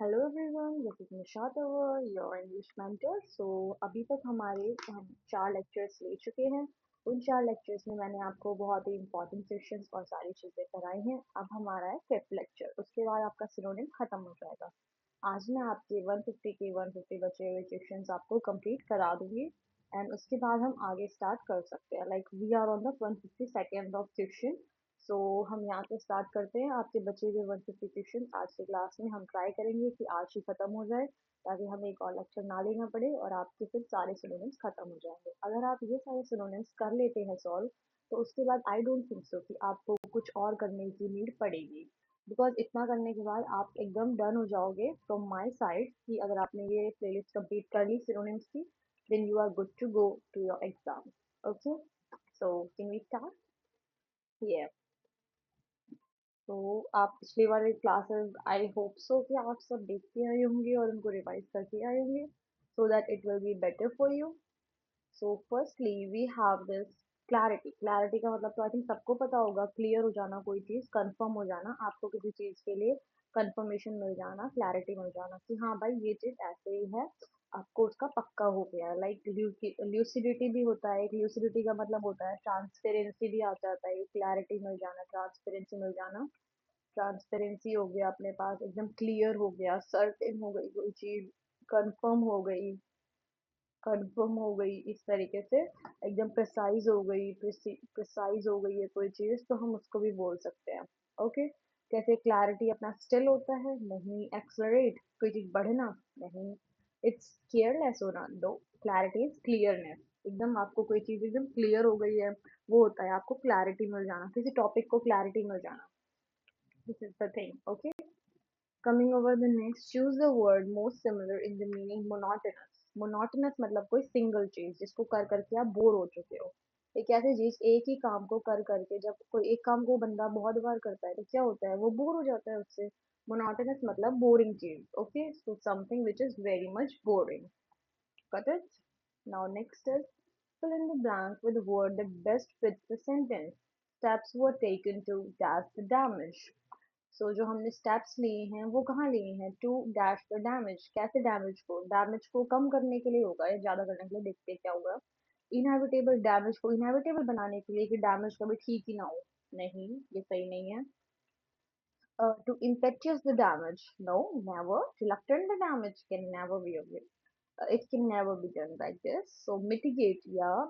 Hello everyone, this is Nishat our your English mentor. अभी तक हम 4 लेक्चर्स ले चुके हैं। उन 4 लेक्चर्स में मैंने आपको बहुत ही इंपॉर्टेंट सेक्शंस और सारी चीज़ें कराई हैं। अब हमारा है 5th लेक्चर, उसके बाद आपका सिनोनिम खत्म हो जाएगा। आज मैं आपके 150 के 150 बचे हुए सेक्शंस आपको कंप्लीट करा दूंगी एंड उसके बाद हम आगे स्टार्ट कर सकते हैं। Like we are on the 152nd of section. हम यहाँ से स्टार्ट करते हैं। आपके बचे हुए 150 क्वेश्चन आज की क्लास में हम ट्राई करेंगे कि आज ही खत्म हो जाए, ताकि हमें एक और लेक्चर ना लेना पड़े और आपके फिर सारे सिनोनिम्स खत्म हो जाएंगे। अगर आप ये सारे सिनोनिम्स कर लेते हैं सॉल्व, तो उसके बाद आई डोंट थिंक सो कि आपको कुछ और करने की नीड पड़ेगी। बिकॉज इतना करने के बाद आप एकदम डन हो जाओगे फ्रॉम माई साइड कि अगर आपने ये प्लेलिस्ट कंप्लीट कर ली सिनोनिम्स की, then you are good to go to your exam. Okay, so can we start? ये तो आप पिछली वाले क्लासेस आई होप सो कि आप सब देख के आए होंगे और उनको रिवाइज करके आए होंगे, so that it will be better for you. So firstly we have this clarity. Clarity का मतलब तो आई थिंक सबको पता होगा, क्लियर हो जाना, कोई चीज़ कंफर्म हो जाना, आपको किसी चीज़ के लिए कंफर्मेशन मिल जाना, क्लैरिटी मिल जाना कि हाँ भाई ये चीज़ ऐसे ही है, आपको उसका पक्का हो गया। लाइक ल्यूसिडिटी भी होता है। एक ल्यूसिडिटी का मतलब होता है ट्रांसपेरेंसी भी आ जाता है, क्लैरिटी मिल जाना, ट्रांसपेरेंसी मिल जाना। ट्रांसपेरेंसी हो गया, अपने पास एकदम क्लियर हो गया, सर्टेन हो गई कोई चीज, कंफर्म हो गई, कंफर्म हो गई इस तरीके से, एकदम प्रिसाइज हो गई, प्रिसाइज हो गई है कोई चीज, तो हम उसको भी बोल सकते हैं। ओके, कैसे क्लैरिटी अपना स्टिल होता है? नहीं। एक्सलरेट, कोई चीज बढ़ना? नहीं। इट्स केयरलेस होना? नो। Clarity is clearness. एकदम आपको कोई चीज एकदम क्लियर हो गई है, वो होता है आपको क्लैरिटी मिल जाना, किसी टॉपिक को क्लैरिटी मिल जाना। This is the thing. Okay, coming over the next, choose the word most similar in the meaning monotonous. Monotonous मतलब कोई सिंगल चीज जिसको कर करके आप बोर हो चुके हो। एक ऐसी चीज, एक ही काम को कर करके, जब कोई एक काम को बंदा बहुत बार करता है तो क्या होता है, वो बोर हो जाता है उससे। monotonous मतलब बोरिंग चीज। Okay, so something which is very much boring. Got it? Now next is fill in the blank with the word that best fits the sentence. Steps were taken to dash the damage. जो हमने steps लिए हैं वो कहाँ लिए हैं? To dash the damage. कैसे damage को कम करने के लिए होगा या ज्यादा करने के लिए? देखते हैं क्या होगा। इनएविटेबल, डैमेज को इनएविटेबल बनाने के लिए कि डैमेज कभी ठीक ही ना हो? नहीं, ये सही नहीं है। To impetuous the damage? No, never. Reluctant the damage can never be a way. It can never be done like this. So mitigate, yeah,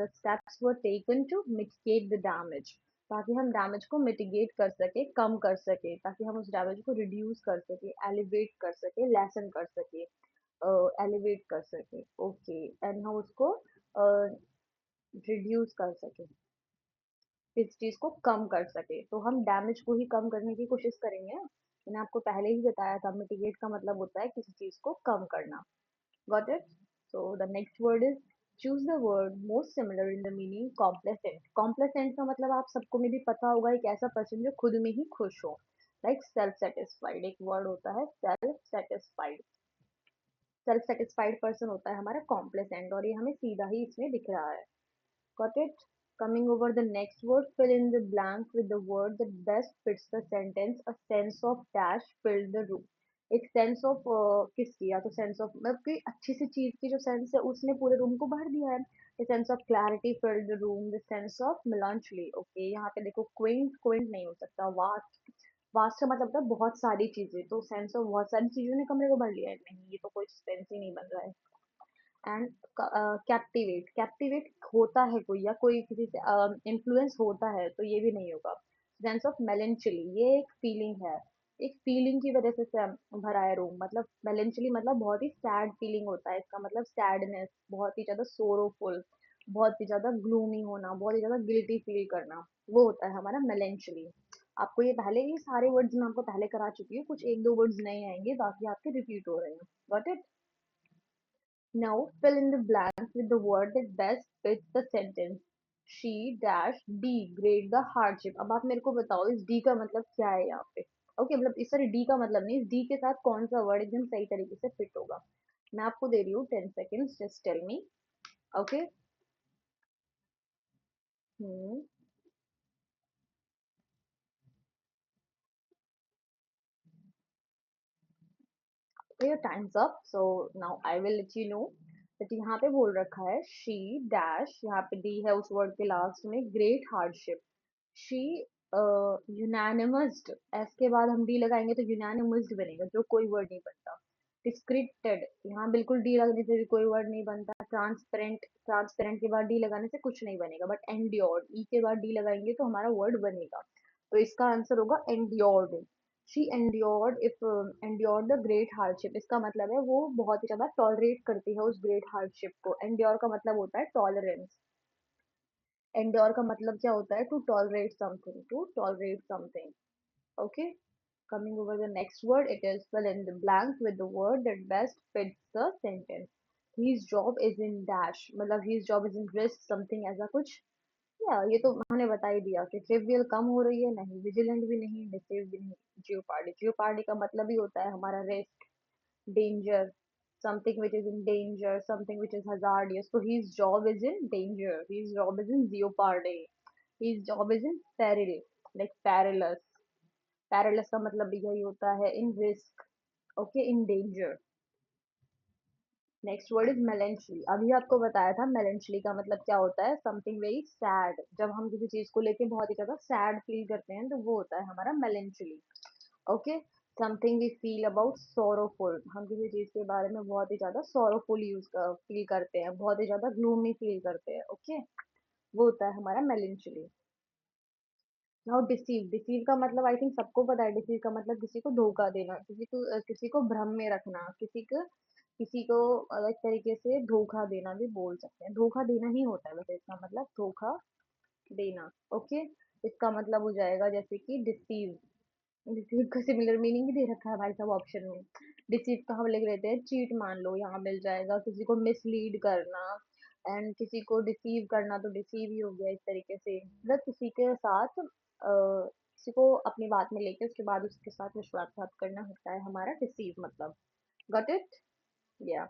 the steps were taken to mitigate the damage, ताकि हम damage को mitigate कर सके, कम कर सके, ताकि हम उस डैमेज को रिड्यूस कर सके, एलिवेट कर सके, लेसन कर सके, एलिवेट कर सके। ओके, एंड हम उसको रिड्यूस कर सके, इस चीज को कम कर सके, तो हम डैमेज को ही कम करने की कोशिश करेंगे ना। मैंने आपको पहले ही बताया था, मिटिगेट का मतलब होता है किसी चीज को कम करना। Got it? So the next word is choose the word most similar in the meaning complacent. Complacent का मतलब आप सबको में भी पता होगा, एक ऐसा पर्सन जो खुद में ही खुश हो। Like self satisfied, एक वर्ड होता है self satisfied। Self satisfied person होता है हमारा complacent, और ये हमें सीधा ही इसमें दिख रहा है। Got it? Coming over the next word, fill in the blank with the word that best fits the sentence. A sense of dash filled the room. एक सेंस ऑफ किसकी, या तो सेंस ऑफ मतलब कोई अच्छी सी चीज की जो सेंस है उसने पूरे रूम को भर दिया है। The sense of clarity filled the room, the sense of melancholy। Okay, यहाँ पे देखो क्विंट, क्विंट नहीं हो सकता, वास्ट। वास्ट का मतलब था बहुत सारी चीजें, तो सेंस ऑफ बहुत सारी चीजों ने कमरे को भर लिया है, नहीं, ये तो कोई सेंस ही नहीं बन रहा है। एंड कैप्टिवेट, कैप्टिवेट होता है कोई, या कोई किसी से इन्फ्लुएंस होता है, तो ये भी नहीं होगा। सेंस ऑफ मेलेंचली, ये एक फीलिंग है, एक फीलिंग की वजह से भरा है रूम, मतलब मेलेंचली मतलब बहुत ही सैड फीलिंग होता है, इसका मतलब सैडनेस, बहुत ही ज्यादा सोरोफुल, बहुत ही ज्यादा ग्लूमी होना, बहुत ही ज्यादा गिल्टी फील करना, वो होता है हमारा मेलेंचली। आपको ये पहले ही सारे वर्ड्स मैं आपको पहले करा चुकी हूँ, कुछ एक दो वर्ड्स नए आएंगे, बाकी आपके रिपीट हो रहे हैं। Got it? Now fill in the blank with the word that best fits the sentence. She dash D grade the hardship. अब आप मेरे को बताओ इस D का मतलब क्या है यहाँ पे? ओके, मतलब इस सॉरी D का मतलब नहीं, इस D के साथ कौन सा वर्ड एकदम सही तरीके से फिट होगा? मैं आपको दे रही हूँ 10 seconds, just tell me. Okay. Hmm. your time's up. So now I will let you know that यहाँ पे बोल रखा है she dash, यहाँ पे दी है उस वर्ड के लास्ट में great hardship. she यूनानिमस्ड, एस के बाद हम डी लगाएंगे तो यूनानिमस्ड बनेगा, जो कोई वर्ड नहीं बनता. डिस्क्रिप्टेड, यहाँ बिल्कुल डी लगने से भी कोई वर्ड नहीं बनता. ट्रांसपेरेंट, ट्रांसपेरेंट के बाद डी लगाने से कुछ नहीं बनेगा, बट एंड्योर्ड, ई के बाद डी लगाएंगे तो हमारा वर्ड बनेगा. तो इसका आंसर होगा endured. She endured, if endured the great hardship, इसका मतलब है वो बहुत ही ज्यादा टॉलरेट करती है उस ग्रेट हार्डशिप को. एंड्योर का मतलब होता है टॉलरेंस. एंड्योर का मतलब क्या होता है? To tolerate something, to tolerate something. Okay, coming over the next word, it is fill in the blank with the word that best fits the sentence. His job is in dash, मतलब his job is in risk something, ऐसा कुछ. या ये तो मैंने बता ही दिया कि ट्रिवियल कम हो रही है, नहीं विजिलेंट भी नहीं, डिसेव भी नहीं. जियोपार्डी, जियोपार्डी का मतलब ही होता है हमारा risk, danger, something which is in danger, something which is hazardous. So his job is in danger, his job is in jeopardy, his job is in peril, like perilous. Perilous का मतलब भी यही होता है, in risk. Okay, in danger. Next word is melancholy. अभी आपको बताया था melancholy का मतलब क्या होता है, समथिंग वेरी सैड. जब हम किसी चीज को लेके बहुत ही ज्यादा सैड फील करते हैं तो वो होता है हमारा melancholy. Okay, something we feel about sorrowful, हम किसी चीज के बारे में बहुत ही ज्यादा सोरोफुल फील करते हैं, बहुत ही ज्यादा ग्लूमी फील करते हैं. ओके, वो होता है हमारा melancholy. नाउ डिसीव, डिसीव का मतलब आई थिंक सबको पता है. डिसीव का मतलब किसी को धोखा देना, किसी को भ्रम में रखना, किसी को अलग तरीके से धोखा देना भी बोल सकते हैं. धोखा देना ही होता है वैसे इसका मतलब, धोखा देना. ओके, इसका मतलब हो जाएगा जैसे कि डिसीव. डिसीव का सिमिलर मीनिंग भी दे रखा है भाई साहब ऑप्शन में. डिसीव का हम लिख लेते हैं चीट, मान लो यहाँ मिल जाएगा. किसी को मिसलीड करना, एंड किसी को डिसीव करना तो डिसीव ही हो गया इस तरीके से. मतलब किसी के साथ किसी को अपनी बात में लेके उसके बाद उसके साथ विश्वासघात करना होता है हमारा डिसीव मतलब. Got it? Yeah,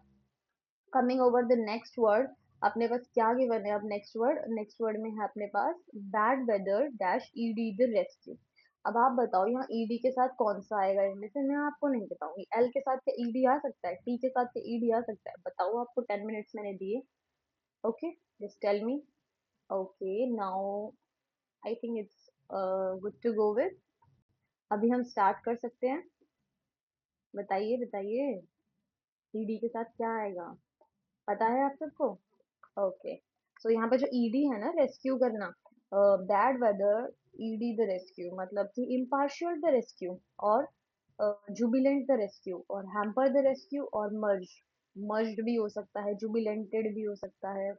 coming over the next word. अपने पास क्या गिवन है अब? नेक्स्ट वर्ड, नेक्स्ट वर्ड में है अपने पास bad weather dash ED the rescue. अब आप बताओ यहाँ ईडी के साथ कौन सा आएगा इनमें से? मैं आपको नहीं बताऊंगी. एल के साथ से ईडी आ सकता है, टी के साथ से ईडी आ सकता है. बताओ, आपको 10 मिनट्स मैंने दिए. Okay, just tell me. Okay, now I think it's good to go with. अभी हम स्टार्ट कर सकते हैं. बताइए बताइए, ईडी के साथ क्या आएगा? पता है आप सबको? ओके, सो यहाँ पे जो ईडी है ना, रेस्क्यू करना, bad weather ED the rescue, मतलब कि इम्पार्शियल द रेस्क्यू, और जुबिलेंट द रेस्क्यू, और हैम्पर द रेस्क्यू, और मर्ज. मर्ज्ड भी हो सकता है, जुबिलेंटेड भी हो सकता है.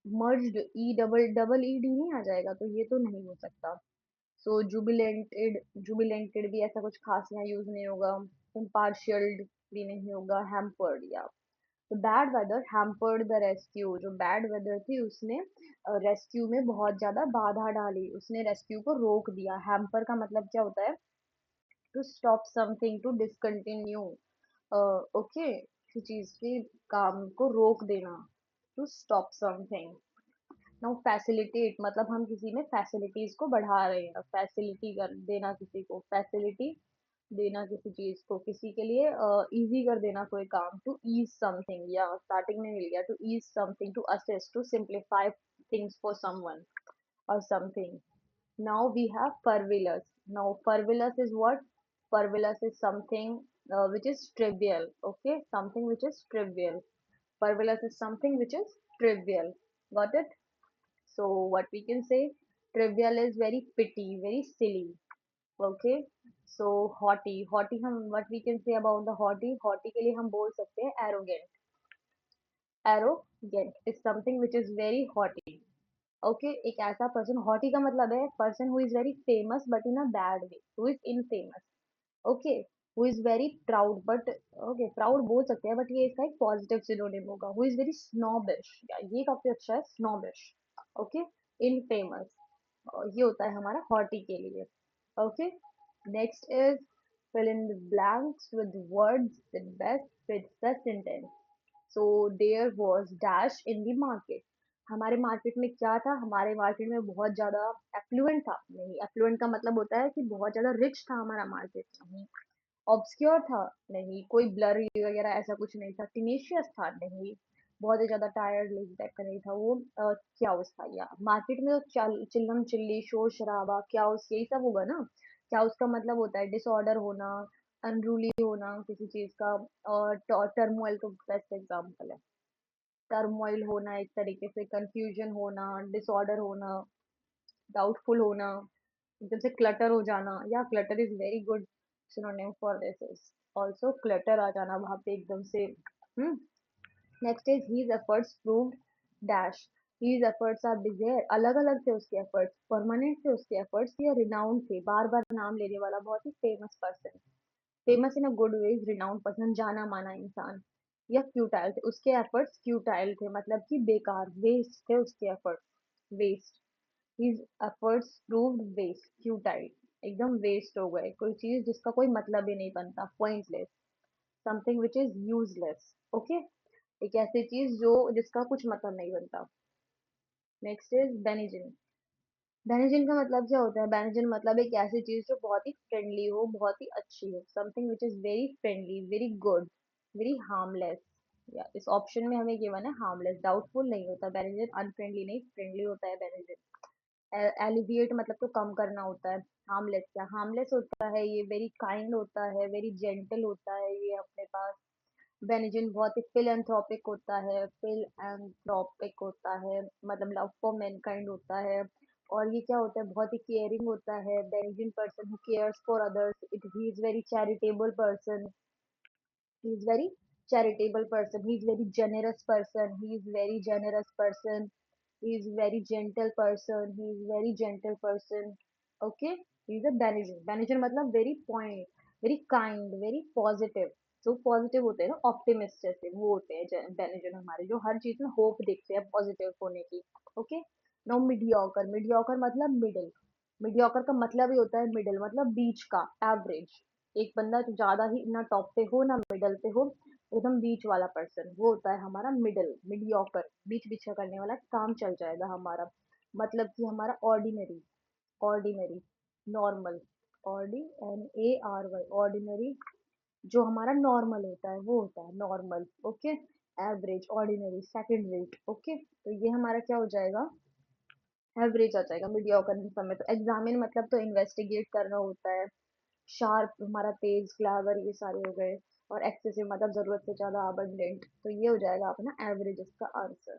Merged, E double double ED नहीं आ जाएगा तो ये तो नहीं हो सकता. सो जुबिलेंटेड, जुबिलेंटेड भी ऐसा कुछ खास यहाँ यूज नहीं होगा. इम्पार्शियल भी नहीं होगा. हैम्पर्ड, या तो bad weather hampered the rescue. जो बैड वेदर थी उसने रेस्क्यू में बहुत ज्यादा बाधा डाली, उसने रेस्क्यू को रोक दिया. हैम्पर का मतलब क्या होता है? To stop something, to discontinue. Okay, किसी चीज के काम को रोक देना, to stop something. Now facilitate, मतलब हम किसी में फैसिलिटीज को बढ़ा रहे हैं. फैसिलिटी कर देना, किसी को फैसिलिटी देना, किसी चीज को किसी के लिए इजी कर देना कोई काम. टू ईज समथिंग, या स्टार्टिंग में मिल गया, to ease something, to assist, to simplify things for someone or something. Now we have pervilous. Now pervilous is what? Pervilous is something which is trivial. Okay, something which is trivial. Pervilous is something which is trivial. Got it? So what we can say, trivial is very petty, very silly. Okay, so haughty, haughty हम what we can say about the haughty, haughty के लिए हम बोल सकते हैं arrogant. Arrogant is something which is very haughty. Okay, एक ऐसा person, hottie का मतलब है person who is very famous but in a bad way, who is infamous. Okay, who is very proud but, okay proud बोल सकते हैं but ये इसका एक पॉजिटिव सिनोनिम होगा. हु इज वेरी स्नॉबिश, ये काफी अच्छा है, स्नॉबिश. ओके, इनफेमस, ये होता है हमारा हॉटी के लिए. Okay, next is fill in the blanks with words that best fits the sentence. So there was dash in the market. हमारे मार्केट में क्या था? हमारे मार्केट में बहुत ज्यादा एफ्लुएंट था. नहीं, एफ्लुएंट का मतलब होता है कि बहुत ज्यादा रिच था हमारा मार्केट. नहीं, ऑब्सक्योर था? नहीं। कोई ब्लरी वगैरह ऐसा कुछ नहीं था। टीनेशियस था? नहीं। बहुत ही ज्यादा टायर्ड लेजी टाइप का नहीं था वो। क्याउस था या मार्केट में तो चिल्लम चिल्ली शोर शराबा क्याउस यही सब होगा ना। क्याउस का मतलब होता है डिसऑर्डर होना, अनरूली होना किसी चीज का। और टर्मोइल तो बेस्ट एग्जाम्पल है। टर्मोइल होना एक तरीके से, कंफ्यूजन होना, डिसऑर्डर होना, डाउटफुल होना, एकदम से क्लटर हो जाना। Yeah clutter is very good synonym for this is also clutter आ जाना वहां पे एकदम से। Next is his efforts proved dash. His efforts are डिजेयर, अलग अलग थे उसके एफर्ट्स, परमानेंट थे उसके एफर्ट्स या रिनाउंड थे, बार बार नाम लेने वाला बहुत ही famous person. Famous in a good way, renowned person, जाना माना इंसान। या फ्यूटाइल थे उसके एफर्ट्स, फ्यूटाइल थे मतलब कि बेकार, वेस्ट थे उसके efforts, waste. His efforts proved waste, futile, एकदम वेस्ट हो गए, कोई चीज जिसका कोई मतलब ही नहीं बनता, pointless, something which is useless. Okay, एक ऐसी चीज जो जिसका कुछ मतलब नहीं बनता। Next is बेनिजिन। बेनिजिन का मतलब क्या होता है? बेनिजिन मतलब एक ऐसी चीज जो बहुत ही फ्रेंडली हो, बहुत ही अच्छी हो, something which is very friendly, very good, very harmless. या इस ऑप्शन में हमें गिवन है हार्मलेस, डाउटफुल नहीं होता बेनिजिन, अनफ्रेंडली नहीं, फ्रेंडली होता है बेनिजिन। एलिविएट मतलब तो कम करना होता है। हार्मलेस क्या? हार्मलेस होता है ये, वेरी काइंड होता है, वेरी जेंटल होता है ये अपने पास। बेनिजिन बहुत ही फिलएंथ्रोपिक होता है, फिलएंथ्रोपिक होता है मतलब लव फॉर मैनकाइंड होता है। और ये क्या होता है? बहुत ही केयरिंग होता है। Benign person who cares for others, it he is very charitable person, he is very charitable person, he is very generous person, he is very generous person, he is very gentle person, he is very gentle person. Okay, he is a benign, benign मतलब very point, very kind, very positive। जो positive होते हैं ना, optimist जैसे वो होते हैं benison हमारे, जो हर चीज में होप देखते हैं पॉजिटिव होने की। ओके। नो मीडियोकर, मीडियोकर मतलब मिडिल। मीडियोकर का मतलब ही होता है मिडिल, मतलब बीच का, एवरेज। एक बंदा जो ज्यादा ही ना टॉप पे हो ना मिडल पे हो, एकदम बीच वाला पर्सन, वो होता है हमारा मिडिल, मीडियोकर, बीच बीच का करने वाला, काम चल जाएगा हमारा। मतलब कि हमारा ordinary, ordinary, normal, ordi N A R Y, ordinary, जो हमारा नॉर्मल होता है वो होता है normal. Okay. Average, ordinary, second rate. Okay, तो ये हमारा क्या हो जाएगा? एवरेज आ जाएगा मीडियोकर समय। तो एग्जामिन मतलब तो इन्वेस्टिगेट करना होता है। शार्प हमारा तेज, क्लेवर, ये सारे हो गए। और एक्सेसिव मतलब जरूरत से ज्यादा, अबंडेंट। तो ये हो जाएगा अपना एवरेज इसका answer.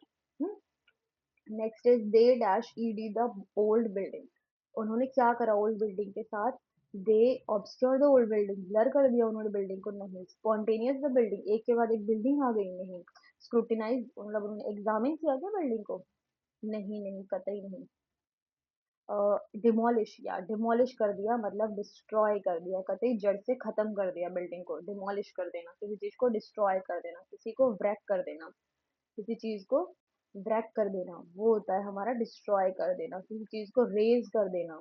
Next is they dash ED the old building. उन्होंने क्या करा ओल्ड बिल्डिंग के साथ? They obscure the old building, blur कर दिया उन्होंने बिल्डिंग को? नहीं। स्पॉन्टेनियस द बिल्डिंग, एक के बाद एक बिल्डिंग आ गई? नहीं। स्क्रूटिनाइज मतलब उन्होंने एग्जामिन किया क्या बिल्डिंग को? नहीं नहीं, कतई नहीं। डिमोलिश किया, डिमोलिश कर दिया मतलब डिस्ट्रॉय कर दिया, कतई जड़ से खत्म कर दिया बिल्डिंग को। डिमोलिश कर देना, किसी चीज को डिस्ट्रॉय कर देना, किसी को व्रेक कर देना, किसी चीज को व्रेक कर देना, वो होता है हमारा डिस्ट्रॉय कर देना। किसी चीज को रेज कर देना,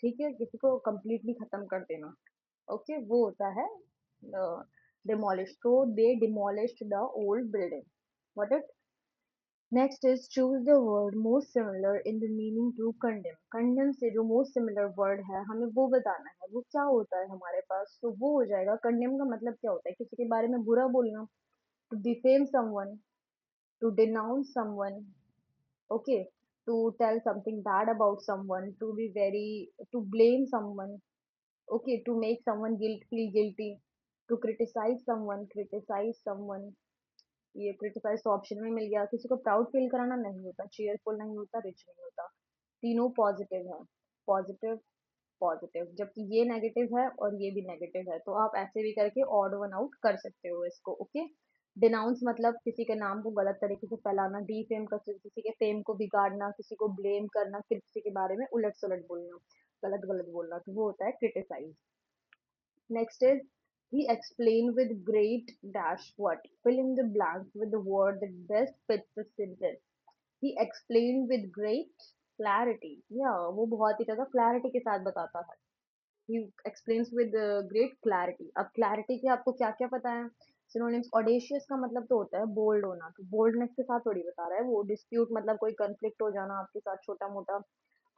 ठीक है, किसी को कंप्लीटली खत्म कर देना। ओके, वो होता है डिमोलिश। तो they demolished the old building. What it. Next is choose the word most similar in the meaning to condemn. Condemn से जो मोस्ट सिमिलर वर्ड है हमें वो बताना है, वो क्या होता है हमारे पास। तो वो हो जाएगा, कंडेम का मतलब क्या होता है? किसी के बारे में बुरा बोलना, to defame someone, to denounce someone. Okay, to tell something bad about someone, to be very, to blame someone. Okay, to make someone feel guilty, to criticize someone, criticize someone। ये क्रिटिसाइज तो option में मिल गया। किसी को proud feel कराना, नहीं होता, चीयरफुल नहीं होता, रिच नहीं होता। तीनों पॉजिटिव है, पॉजिटिव, पॉजिटिव, जबकि ये नेगेटिव है और ये भी नेगेटिव है। तो आप ऐसे भी करके ऑड वन आउट कर सकते हो इसको। ओके। डिनाउंस मतलब किसी के नाम को गलत तरीके से फैलाना, डीफेम कर, किसी के फेम को बिगाड़ना, किसी को ब्लेम करना, किसी के बारे में उलट सुलट बोलना, गलत गलत बोलना, तो वो होता है criticise. Next is he explained with great dash what, fill in the blanks with the word that best fits the sentence। he explained with great clarity, या वो बहुत ही ज्यादा क्लैरिटी के साथ बताता है। he explains with great clarity। अब clarity के आपको क्या क्या पता है? synonyms, audacious का मतलब तो होता है बोल्ड होना, तो बोल्डनेस के साथ थोड़ी बता रहा है वो। dispute मतलब कोई conflict हो जाना आपके साथ छोटा मोटा।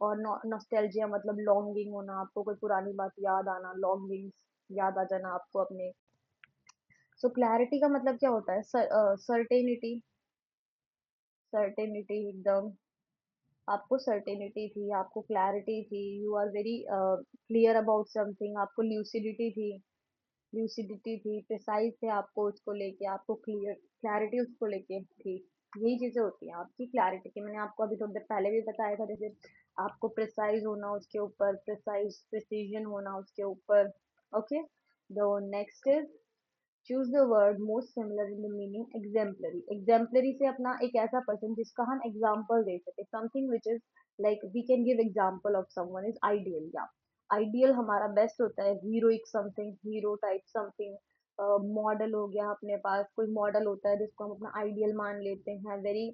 और नॉस्टैल्जिया मतलब लॉन्गिंग होना, आपको कोई पुरानी बात याद आना, लॉन्गिंग्स याद आ जाना आपको अपने। सो क्लैरिटी का मतलब क्या होता है? सर्टेनिटी, सर्टेनिटी एकदम, आपको सर्टेनिटी थी, आपको क्लैरिटी थी, you are very clear about something, आपको ल्यूसिडिटी थी, ल्यूसिडिटी थी, प्रिसाइज थे आपको उसको लेके, आपको क्लियर क्लैरिटी उसको लेके थी। यही चीजें होती हैं आपकी क्लैरिटी की। मैंने आपको अभी थोड़ी देर पहले भी बताया था, जैसे आपको प्रिसाइज होना उसके ऊपर, प्रिसाइज प्रिसीजन होना उसके ऊपर। Okay, the next is choose the word most similar in the meaning. Exemplary, exemplary से अपना एक ऐसा पर्सन जिसका हम एग्जाम्पल दे सके, something which is like we can give example of someone is ideal. या आइडियल हमारा बेस्ट होता है, heroic something, hero type something. Model हो गया, अपने पास कोई मॉडल होता है जिसको हम अपना आइडियल मान लेते हैं, वेरी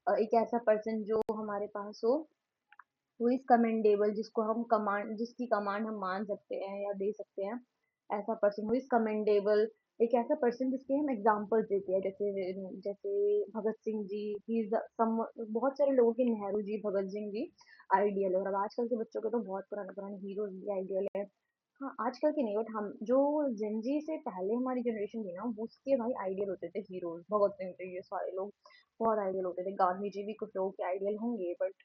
एक ऐसा पर्सन जो हमारे पास हो, हु इज कमेंडेबल, जिसको हम कमांड, जिसकी कमांड हम मान सकते हैं या दे सकते हैं, ऐसा पर्सन हु इज कमेंडेबल। एक ऐसा पर्सन जिसके हम एग्जांपल्स देते हैं, जैसे जैसे Bhagat Singh ji, he is some, बहुत सारे लोगों के, नेहरू जी, भगत सिंह जी आइडियल है। और अब आजकल के बच्चों के तो बहुत पुराने पुराने हीरोज भी आइडियल है। हाँ, आजकल के नहीं, बट हम जो जिंजी से पहले हमारी जनरेशन थी ना, उसके भाई आइडियल होते थे हीरोज, भगत सिंह जी, ये सारे लोग बहुत आइडियल होते थे। गांधी जी भी कुछ लोगों के आइडियल होंगे, बट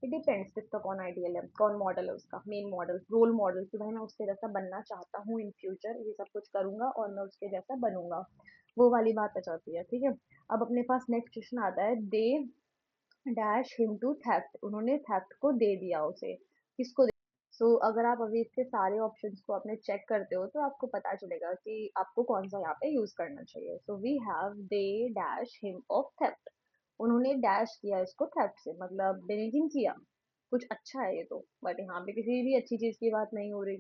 इट डिपेंड्स किसका कौन आइडियल है, कौन मॉडल है उसका, मेन मॉडल, रोल मॉडल, कि भाई मैं उसके जैसा बनना चाहता हूँ, इन फ्यूचर ये सब कुछ करूंगा और मैं उसके जैसा बनूंगा, वो वाली बात आ जाती है। ठीक है, अब अपने पास नेक्स्ट क्वेश्चन आता है, they dash him to theft, उन्होंने थेफ्ट को दे दिया उसे, किसको? सो अगर आप अभी इसके सारे ऑप्शंस को आपने चेक करते हो तो आपको पता चलेगा कि आपको कौन सा यहाँ पे यूज करना चाहिए। So we have they dash him of theft, उन्होंने डैश किया इसको थेफ्ट से, मतलब बेनिफिट किया, कुछ अच्छा है ये तो, बट यहाँ पे किसी भी अच्छी चीज की बात नहीं हो रही।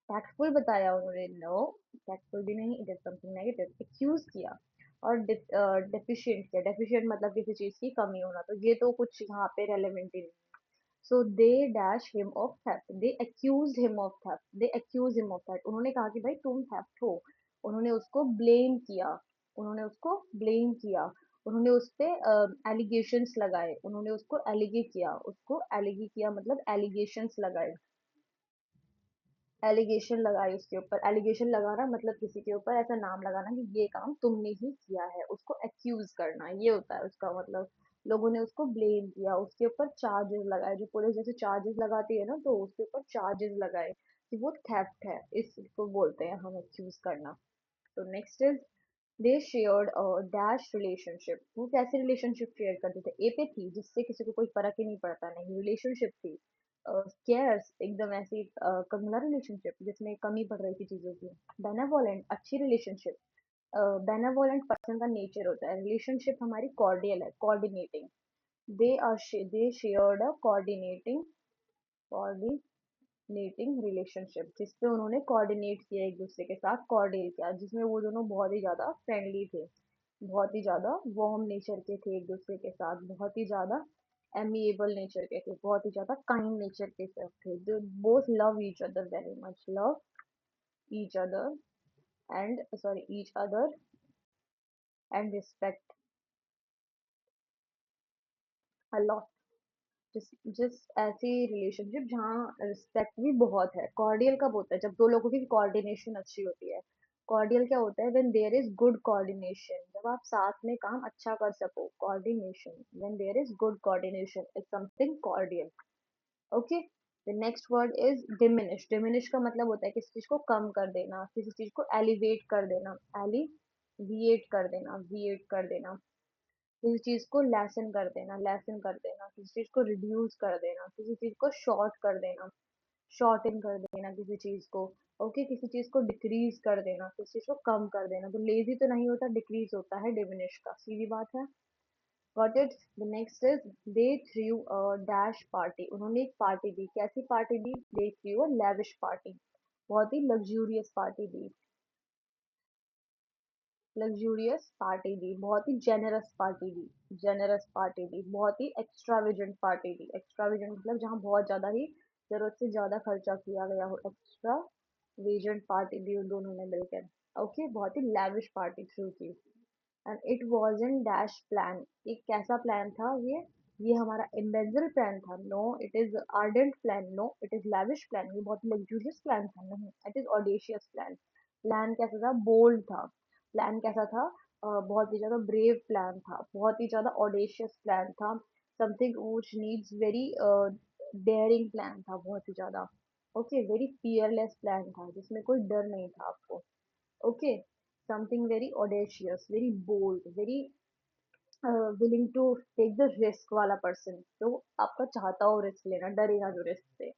टैक्टफुल बताया उन्होंने, नो, टैक्टफुल भी नहीं, it is something negative. Accuse किया और डेफिशिएंट किया, डेफिशिएंट मतलब किसी चीज की कमी होना, तो ये तो कुछ यहाँ पे रेलेवेंट ही नहीं। So they dash him of theft, they accuse him of theft, they accuse him of theft, उन्होंने कहा कि भाई तुम थेफ्ट हो, उन्होंने उसको ब्लेम किया, उन्होंने उसको ब्लेम किया, उन्होंने उस पे एलिगेशंस लगाए, उन्होंने उसको एलिगे किया, उसको एलिगे किया मतलब एलिगेशंस लगाए, एलिगेशन लगाई उसके ऊपर। एलिगेशन लगाना मतलब किसी के ऊपर ऐसा नाम लगाना कि ये काम तुमने ही किया है, उसको एक्यूज करना, ये होता है उसका मतलब। लोगों ने उसको ब्लेम किया, उसके ऊपर चार्जेस लगाए, जो पुलिस जैसे चार्जेस लगाती है ना, तो उसके ऊपर चार्जेस लगाए कि वो थेफ्ट है, इसको बोलते हैं हम एक्यूज करना। तो next is they shared a dash relationship, वो कैसे रिलेशनशिप शेयर करते थे? एपैथी, जिससे किसी को कोई फर्क ही नहीं पड़ता, नहीं, रिलेशनशिप थी स्केर्स, एकदम ऐसी कमीना रिलेशनशिप जिसमें कमी पड़ रही थी चीजों की। बेनेवोलेंट, अच्छी रिलेशनशिप, बेनेवोलेंट पर्सन का नेचर होता है, रिलेशनशिप हमारी कॉर्डियल है, coordinating, they are they shared a coordinating, coordinating relationship, जिसपे उन्होंने कोऑर्डिनेट किया एक दूसरे के साथ, कोऑर्डिनेट किया, जिसमें वो दोनों बहुत ही ज्यादा फ्रेंडली थे, बहुत ही ज्यादा वार्म नेचर के थे एक दूसरे के साथ, बहुत ही ज्यादा एमिएबल नेचर के थे, बहुत ही ज्यादा काइंड नेचर के साथ थे, जो both love each other very much, love each other and sorry each other and respect a lot. जिस जिस ऐसी रिलेशनशिप जहाँ रिस्पेक्ट भी बहुत है। कॉर्डियल कब होता है? जब दो लोगों की कोऑर्डिनेशन अच्छी होती है। कॉर्डियल क्या होता है? When there is good coordination, जब आप साथ में काम अच्छा कर सको, coordination, when there is good coordination is something cordial. Okay, the next word is diminish, diminish का मतलब होता है किसी चीज को कम कर देना, किसी चीज को एलिवेट कर देना, एलिविएट कर देना, विएट कर देना, किसी चीज को लेसन कर देना, लेसन कर देना, किसी चीज को रिड्यूस कर देना, किसी चीज को शॉर्ट कर देना, शॉर्टन कर देना किसी चीज को। ओके, किसी चीज को डिक्रीज कर देना, किसी चीज को कम कर देना। तो लेजी तो नहीं होता, डिक्रीज होता है डिमिनिश का, सीधी बात है। Got it. The next is they through a dash party, उन्होंने एक पार्टी दी, कैसी party the? They through a lavish party, बहुत ही लग्जूरियस पार्टी दी, लग्जूरियस पार्टी दी, बहुत ही जेनरस पार्टी दी, जेनरस पार्टी दी, बहुत ही एक्स्ट्रावेजेंट पार्टी दी। एक्स्ट्रावेजेंट मतलब जहाँ बहुत ज्यादा ही जरूरत से ज्यादा खर्चा किया गया हो, एक्स्ट्रावेजेंट पार्टी दी उन दोनों ने मिलकर। ओके, बहुत ही लैविश पार्टी थ्रू की। And it was in dash plan, एक कैसा प्लान था ये? ये हमारा एम्बेजल प्लान था? No. It is ardent plan? No. It is lavish plan? ये बहुत लग्जूरियस प्लान था? नहीं। It is audacious plan. Plan कैसा था? बोल्ड था। प्लान कैसा था? बहुत ही ज्यादा ब्रेव प्लान था, बहुत ही ज्यादा ऑडेशियस प्लान था, something which needs very dairying plan था, बहुत ही ज्यादा। ओके, वेरी फियरलेस प्लान था जिसमें कोई डर नहीं था आपको। Okay, something very audacious, very bold, very willing to take the risk वाला पर्सन, जो आपका चाहता हो रिस्क लेना, डरेगा जो रिस्क से।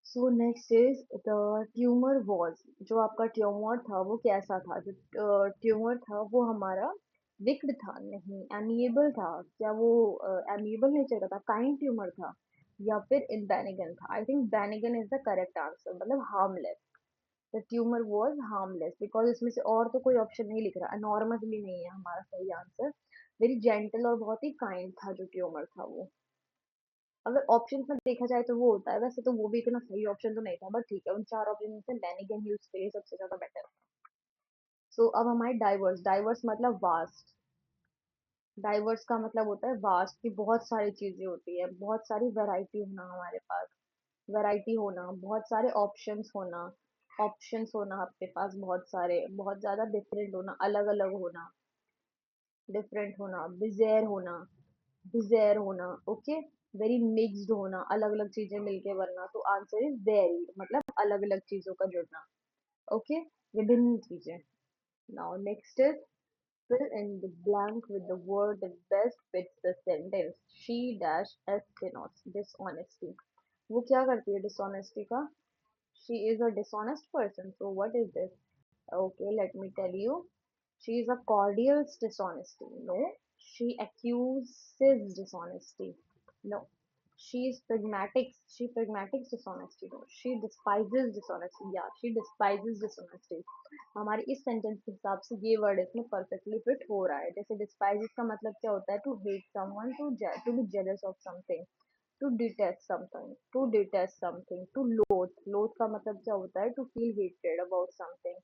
So next is the tumour was. जो आपका ट्यूमर था वो कैसा था? जो ट्यूमर था वो हमारा विक्ड था? नहीं। एमिएबल था? क्या वो एमिएबल नेचर का था? काइंड ट्यूमर था? या फिर इनबेनिगन था? I think benign is the correct answer, मतलब harmless. The tumour was harmless, because इसमें से और तो कोई ऑप्शन नहीं लिख रहा। अनॉर्मस भी नहीं है हमारा सही आंसर। वेरी जेंटल और बहुत ही काइंड था जो ट्यूमर था वो। अगर ऑप्शन में देखा जाए तो वो होता है, वैसे तो वो भी इतना सही ऑप्शन तो नहीं था, बट ठीक है, उन चार ऑप्शन में से बेनिगन ही उसके लिए सबसे ज्यादा बेटर। सो अब हमारे डाइवर्स। डाइवर्स मतलब वास्ट। डाइवर्स का मतलब होता है वास्ट, की बहुत सारी चीजें होती है, बहुत सारी वैरायटी होना हमारे पास। वैरायटी होना, बहुत सारे ऑप्शंस होना। ऑप्शंस होना आपके पास बहुत सारे, बहुत ज्यादा डिफरेंट होना, अलग अलग होना, डिफरेंट होना, बिजेर होना, बिजेर होना। ओके, वेरी मिक्स्ड होना, अलग अलग चीजें मिलके बनना। तो आंसर इज वेरी, मतलब अलग अलग चीजों का जुड़ना। ओके, विभिन्न चीजें। Now next is fill in the blank with the word that best fits the sentence. She dash dishonesty. वो क्या करती है dishonesty का? She is a dishonest person. So what is this? Okay, let me tell you. She is a cordial dishonesty. No. She accuses dishonesty. No. She is pragmatic. She pragmatic dishonesty. No. She despises dishonesty. Yeah, she despises dishonesty. हमारे इस sentence के हिसाब से ये word इसमें perfectly fit हो रहा है। जैसे डिस्पाइज का मतलब क्या होता है? To hate someone, to be jealous of something, to detest something, to detest something, to loathe. Loathe का मतलब क्या होता है? To feel hated about something,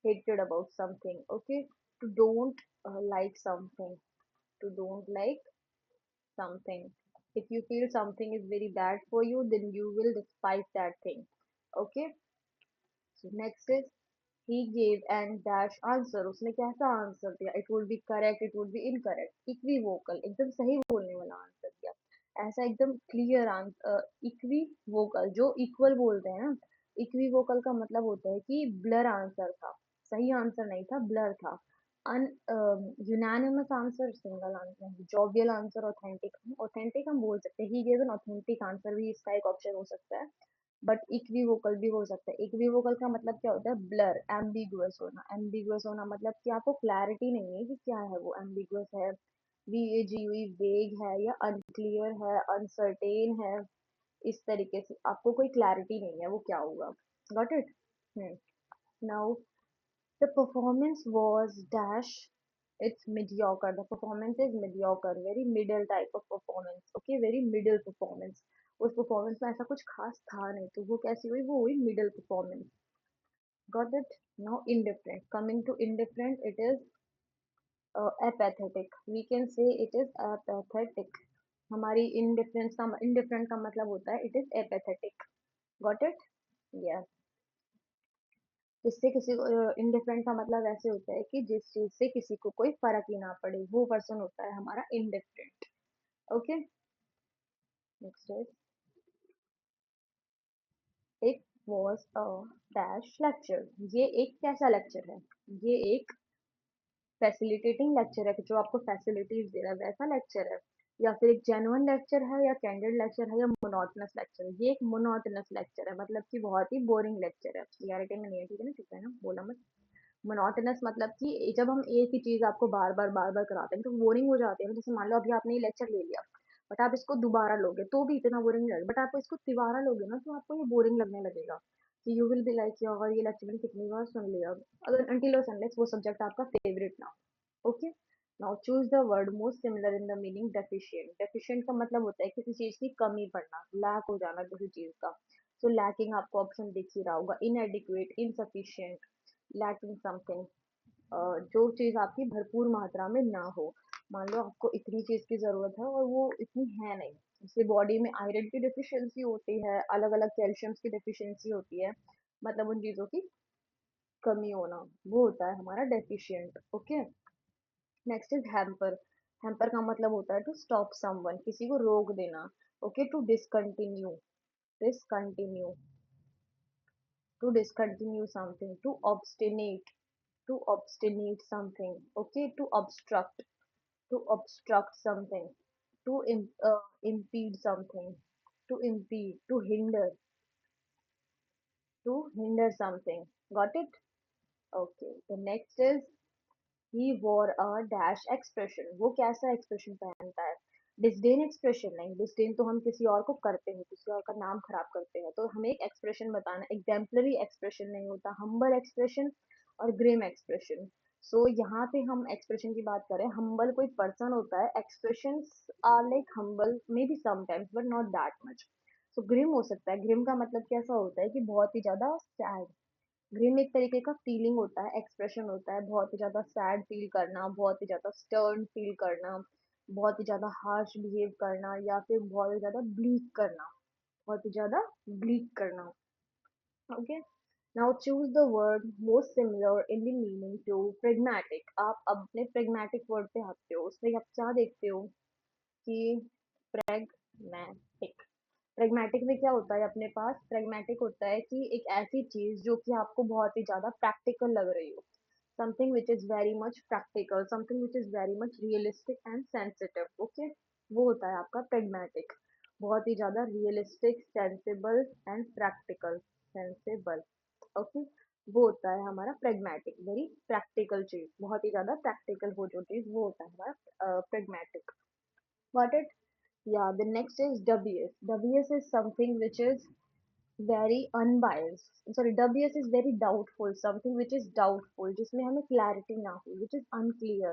hated about something. Okay, to don't like something, to don't like something. If you feel something is very bad for you, then you will despise that thing. Okay, so next is he gave and dash answer. उसने कैसा answer दिया? It would be correct, it would be incorrect, equivocal, एकदम सही बोलने वाला answer दिया। ऐसा एकदम क्लियर आंसर। इक्विवोकल, जो इक्वल बोलते हैं ना, इक्विवोकल का मतलब होता है कि ब्लर आंसर था, सही आंसर नहीं था, ब्लर था। Un unanimous answer, single answer, जॉबियल आंसर, ऑथेंटिक। ऑथेंटिक हम बोल सकते हैं, he gave an authentic answer भी इसका एक ऑप्शन हो सकता है। बट इक्विवोकल भी हो सकता है। इक्विवोकल का मतलब क्या होता है? ब्लर, एम्बिगुअस होना। एम्बिगुअस होना मतलब कि आपको क्लैरिटी नहीं है कि क्या है वो, एम्बिगुअस है, VAGUE, वेग है, या अनक्लियर है, अनसर्टेन है। इस तरीके से आपको कोई क्लैरिटी नहीं है वो क्या होगा। Got it? Now the performance was dash, it's mediocre. The performance is mediocre, very middle type of performance. Okay, very middle performance. उस परफॉर्मेंस में ऐसा कुछ खास था नहीं, तो वो कैसी हुई? वो हुई middle performance. Got it? Now indifferent. Coming to indifferent, it is apathetic. We can say it is apathetic. हमारी indifferent का मतलब होता है it is apathetic. Got it? Yes. जिससे किसी को indifferent का मतलब ऐसे होता है कि जिस चीज से किसी को कोई फर्क ही ना पड़े, वो पर्सन होता है हमारा indifferent. Okay, next is it was a dash lecture. ये एक कैसा लेक्चर है? ये एक फैसिलिटेटिंग लेक्चर है कि जो आपको फैसिलिटीज दे रहा है, वैसा लेक्चर है? या फिर एक जेन्युइन लेक्चर है, या कैंडिड लेक्चर है, या मोनोटोनस लेक्चर है? ये एक मोनोटोनस लेक्चर है, मतलब कि बहुत ही बोरिंग लेक्चर है। क्लियरिटी में नहीं है, ठीक है ना? ठीक है ना, बोला मत। मोनोटोनस मतलब कि जब हम एक ही चीज आपको बार बार कराते हैं तो बोरिंग हो जाते हैं। जैसे मान लो अभी आपने ये लेक्चर ले लिया, बट आप इसको दोबारा लोगे तो भी इतना बोरिंग नहीं लगेगा, बट आप इसको तिबारा लोगे ना तो आपको ये बोरिंग लगने लगेगा, कि यू विल बी लाइक यार ये लेक्चर मैंने कितनी बार सुन लिया। अगर अनटिल और अनलेस वो सब्जेक्ट आपका फेवरेट ना हो। Okay, now choose the word most similar in the meaning deficient. Deficient का मतलब होता है किसी चीज की कमी पड़ना, लैक हो जाना किसी चीज का। सो लैकिंग आपको ऑप्शन दिख ही रहा होगा, इनएडिक्वेट, इनसफिशिएंट, लैकिंग समथिंग, जो चीज आपकी भरपूर मात्रा में ना हो। मान लो आपको इतनी चीज की जरूरत है और वो इतनी है नहीं, जैसे बॉडी में आयरन की डिफिशियंसी होती है, अलग अलग कैल्शियम की डिफिशियंसी होती है, मतलब उन चीजों की कमी होना, वो होता है हमारा deficient. Okay, next is hamper. Hamper का मतलब होता है टू स्टॉप समवन, किसी को रोक देना। Okay, to discontinue, discontinue, to discontinue something, to obstinate, to obstinate something. Okay, to obstruct, to obstruct something, to impede something, to impede, to hinder something. Got it? Okay, the next is he wore a dash expression. वो कैसा expression पहनता है? Disdain expression नहीं, disdain तो हम किसी और को करते हैं, किसी और का नाम खराब करते हैं, तो हमें एक एक्सप्रेशन बताना, एग्जाम्पलरी एक्सप्रेशन नहीं होता, हम्बल एक्सप्रेशन और ग्रेम एक्सप्रेशन। सो यहाँ पे हम एक्सप्रेशन की बात करें, हम्बल कोई पर्सन होता है, expression are like humble may be sometimes but not that much. So grim हो सकता है, ग्रिम का मतलब कैसा होता है कि बहुत ही ज्यादा सैड। ग्रीन एक तरीके का फीलिंग होता है, एक्सप्रेशन होता है, बहुत ही ज्यादा सैड फील करना, बहुत ही ज्यादा स्टर्न फील करना, बहुत ही ज्यादा हार्श बिहेव करना, या फिर बहुत ही ज्यादा ब्लीक करना, बहुत ही ज्यादा ब्लीक करना। Okay, now choose the word most similar in the meaning to pragmatic. आप अपने प्रेग्मेटिक वर्ड पे आते हो, उसमें आप क्या देखते हो कि प्रेगमैटिक, प्रेग्मेटिक में क्या होता है अपने पास? प्रेग्मेटिक होता है कि एक ऐसी चीज जो कि आपको बहुत ही ज्यादा प्रैक्टिकल लग रही हो, something which is very much practical, something which is very much realistic and sensitive. Okay, वो होता है आपका प्रेग्मेटिक, बहुत ही ज्यादा realistic, sensible and practical, sensible. Okay, वो होता है हमारा प्रेग्मेटिक, वेरी प्रैक्टिकल चीज, बहुत ही ज्यादा प्रैक्टिकल हो जो चीज, वो होता है हमारा प्रेग्मेटिक। Got it? Yeah, the next is WS. WS is something which is very unbiased. Sorry, WS is very doubtful, something which is doubtful, जिसमें हमें clarity ना हो, which is unclear,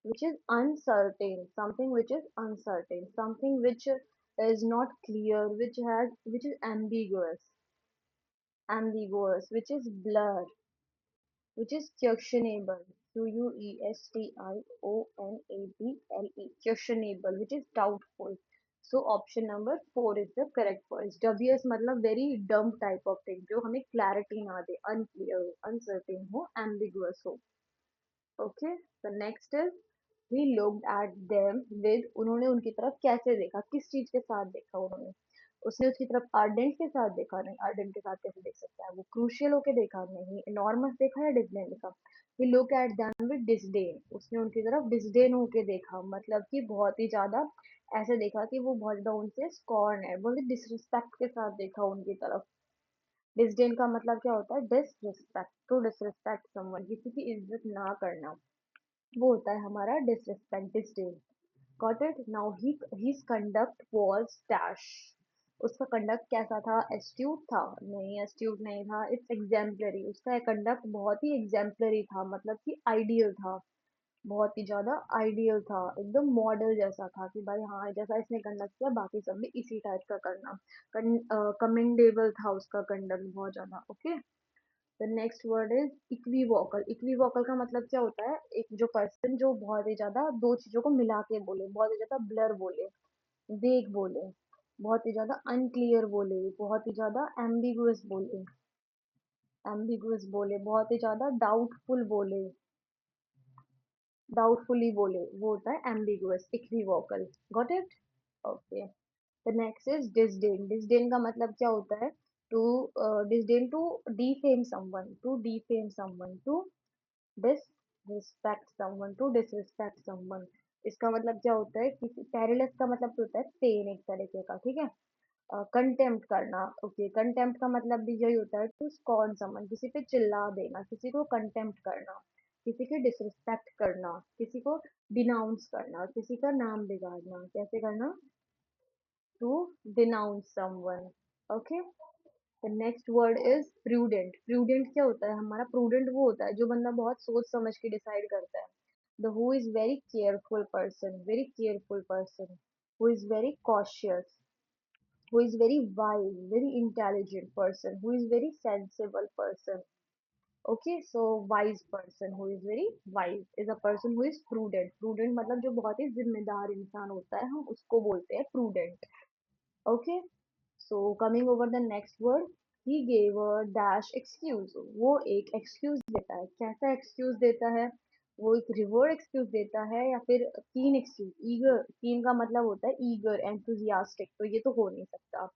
which is uncertain, something which is uncertain, something which is not clear, which is ambiguous, ambiguous, which is blur, which is questionable, questionable, questionable, which is doubtful. So option number 4 is the correct voice. WS मतलब very dumb type of thing, जो हमें clarity ना दे, unclear हो, uncertain हो, ambiguous हो। Okay, the next is he looked at them with, उन्होंने उनकी तरफ कैसे देखा, किस चीज के साथ देखा उन्होंने? उसने उसकी तरफ आर्डेंट के साथ देखा? नहीं, आर्डेंट के साथ कैसे देख सकता है वो? क्रूशियल होके देखा? नहीं, नॉर्मस देखा या डिसडेन देखा? He look at them with disdain, उसने उनकी तरफ डिसडेन होके देखा, मतलब कि बहुत ही ज्यादा ऐसे देखा कि वो बहुत ज्यादा उनसे स्कॉर्न है, बहुत डिसरिस्पेक्ट के साथ देखा उनकी तरफ। डिसडेन का मतलब क्या होता है? डिसरिस्पेक्ट, टू डिसरिस्पेक्ट समवन, किसी की इज्जत ना करना, वो होता है हमारा disrespect, disdain. Got it? Now he his conduct was dash, उसका कंडक्ट कैसा था? एस्ट्यूट था? नहीं, एस्ट्यूट नहीं था, इट्स एग्जाम्पलरी, उसका कंडक्ट बहुत ही एग्जाम्पलरी था, मतलब कि आइडियल था, बहुत ही ज्यादा आइडियल था, एकदम मॉडल जैसा था कि भाई हाँ, जैसा इसने कंडक्ट किया बाकी सब भी इसी टाइप का करना। कमेंडेबल था उसका कंडक्ट बहुत ज्यादा। Okay, the next word is equivocal. Equivocal का मतलब क्या होता है? एक जो पर्सन जो बहुत ही ज्यादा दो चीजों को मिला के बोले, बहुत ही ज्यादा ब्लर बोले, वेग बोले, बहुत ही ज्यादा अनक्लियर बोले, बहुत ही ज्यादा एम्बिगुअस बोले, एम्बिगुअस बोले, बहुत ही ज्यादा डाउटफुल बोले, डाउटफुली बोले, वो होता है ambiguous, equivocal. Got it? Okay, the next is disdain. Disdain का मतलब क्या होता है? To disdain, to defame someone, to defame someone, to disrespect someone, to disrespect someone. इसका मतलब क्या होता है? किसी पेरिलस का मतलब होता है पेन एक तरीके का, ठीक है? कंटेम्प्ट करना। ओके, कंटेम्प्ट का मतलब भी यही होता है, टू स्कॉर्न समवन, किसी पे चिल्ला देना, किसी को कंटेम्प्ट करना, किसी की डिसरिस्पेक्ट करना, किसी को डिनाउंस करना, किसी का नाम बिगाड़ना, कैसे करना? To denounce someone. Okay, the next word is prudent. Prudent क्या होता है हमारा? प्रूडेंट वो होता है जो बंदा बहुत सोच समझ के डिसाइड करता है। The who is very careful person, very careful person, who is very cautious, who is very wise, very intelligent person, who is very sensible person. Okay, so wise person who is very wise is a person who is prudent. Prudent मतलब जो बहुत ही जिम्मेदार इंसान होता है, हम उसको बोलते हैं prudent. Okay, so coming over the next word, he gave a dash excuse. वो एक एक्सक्यूज देता है। कैसा एक्सक्यूज देता है? वो एक रिवॉर्ड एक्सक्यूज देता है या फिर कीन एक्सक्यूज? ईगर, कीन का मतलब होता है ईगर, एंथुजियास्टिक, तो ये तो हो नहीं सकता।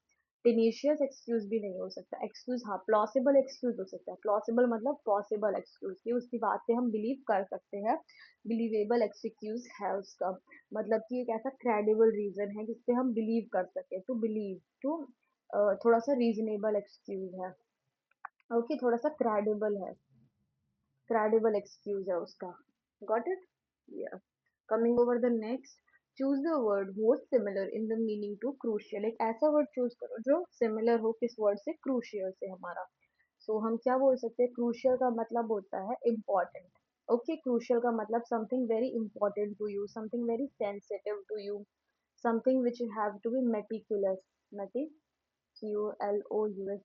टेनिशियस एक्सक्यूज भी नहीं हो सकता। एक्सक्यूज हाँ, प्लॉसिबल एक्सक्यूज हो सकता है। प्लॉसिबल मतलब पॉसिबल एक्सक्यूज, कि उसकी बात से हम बिलीव कर सकते हैं। बिलीवेबल एक्सक्यूज है उसका मतलब कि एक ऐसा क्रेडिबल रीजन है जिससे हम बिलीव कर सके। टू बिलीव, टू थोड़ा सा रीजनेबल एक्सक्यूज है। ओके, थोड़ा सा क्रेडिबल है, क्रेडिबल एक्सक्यूज है उसका। Got it? Yeah coming over the next, choose the word most similar in the meaning to crucial. एक ऐसा वर्ड चूज करो जो सिमिलर हो किस वर्ड से? क्रूशियल से हमारा। सो हम क्या बोल सकते हैं? क्रूशियल का मतलब होता है इम्पोर्टेंट। ओके, क्रूशियल का मतलब something very important to you, something very sensitive to you, something which you have to be meticulous, C-U-L-O-U-S,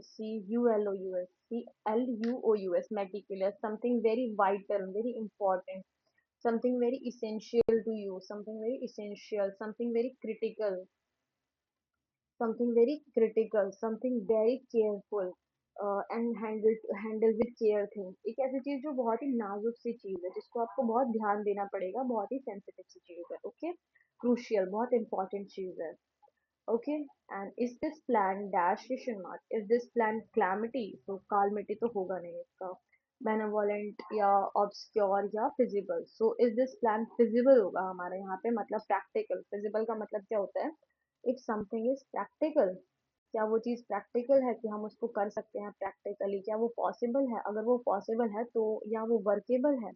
C-U-L-O-U-S, C-L-U-O-U-S, meticulous, something very vital, very important, something very essential to you, something very essential, something very careful, and handle with care things। एक ऐसी चीज जो बहुत ही नाजुक सी चीज है, जिसको आपको बहुत ध्यान देना पड़ेगा, बहुत ही सेंसिटिव सी चीज है। ओके, क्रूशियल बहुत इंपॉर्टेंट चीज है। Okay, and is this plan dash question mark? Is this plan calamity? तो calamity तो होगा नहीं इसका। Benevolent या obscure या feasible. So is this plan feasible होगा हमारे यहाँ पे, मतलब practical। Feasible का मतलब क्या होता है? If something is practical, क्या वो चीज़ practical है कि हम उसको कर सकते हैं practically? क्या वो possible है? अगर वो possible है तो, या वो workable है?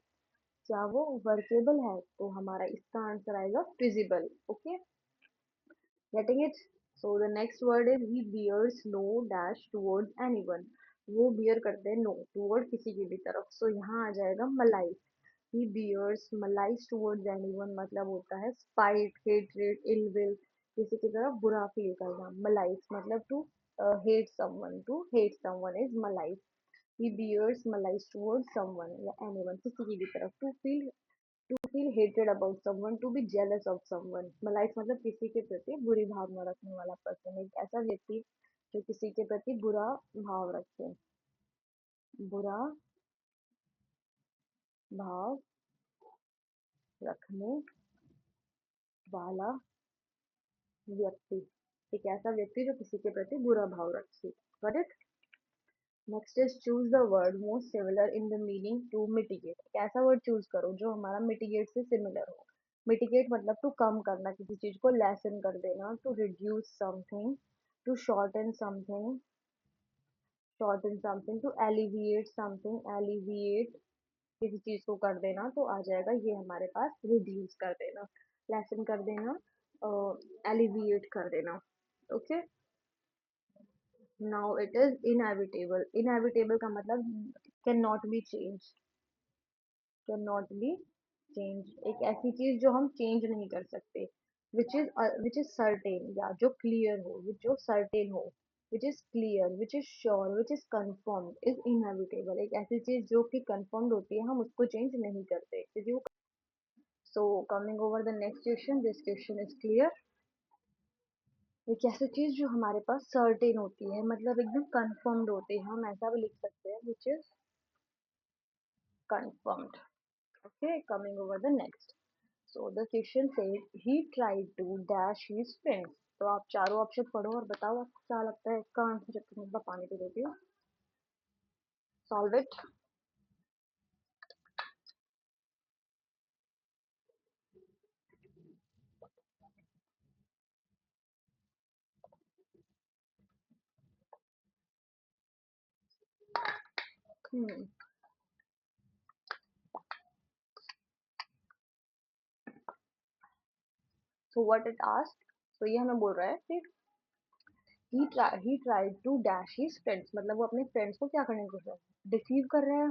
क्या वो workable है? तो हमारा इसका आंसर आएगा feasible। Okay, getting it? So the next word is he bears no dash towards anyone। वो bear करते हैं no toward किसी की भी तरफ। So यहाँ आ जाएगा malice। he bears malice towards anyone मतलब होता है spite, hatred, ill will, किसी की तरफ बुरा फील करना। malice मतलब to hate someone, to hate someone is malice। he bears malice towards someone या anyone, किसी की भी तरफ। to feel hated about someone, to be jealous of someone। मलाइक मतलब किसी के प्रति बुरी भावना रखने वाला पर्सन, एक ऐसा व्यक्ति जो किसी के प्रति बुरा भाव रखे, बुरा भाव रखने वाला व्यक्ति, एक ऐसा व्यक्ति जो किसी के प्रति बुरा भाव रखे। Got it? Next is choose the word most similar in the meaning to mitigate. एक ऐसा वर्ड चूज करो जो हमारा मिटिगेट से सिमिलर हो। मिटिगेट मतलब टू कम करना किसी चीज को, लेसन कर देना, to reduce something, to shorten something, to alleviate something, alleviate किसी चीज को कर देना, तो आ जाएगा ये हमारे पास रिड्यूस कर देना, लेसन कर देना, एलिविएट कर देना। Okay, now it is inevitable. Inevitable का मतलब can not be change, can not be change, एक ऐसी चीज जो हम चेंज नहीं कर सकते। विच इज सर्टेन, या जो क्लियर हो, जो सर्टेन हो, which is clear, which is sure, which is confirmed is inevitable. एक ऐसी चीज जो कि कंफर्म्ड होती है, हम उसको चेंज नहीं करते क्योंकि वो। So coming over the next question, this question is clear. एक ऐसी चीज जो हमारे पास सर्टेन होती है, मतलब एकदम कंफर्म्ड होती है, हम ऐसा भी लिख सकते हैं which is confirmed. Okay, coming over the next. So the question says he tried to dash his friends। तो आप चारों ऑप्शन पढ़ो और बताओ आपको क्या लगता है इसका आंसर। जब तक मैं पानी पी लेती हूँ। Solve it. Hmm, so what it asked, तो ये हमें बोल रहा है कि he tried to dash his friends, मतलब वो अपने फ्रेंड्स को क्या करने की कोशिश, डिसीव कर रहे हैं।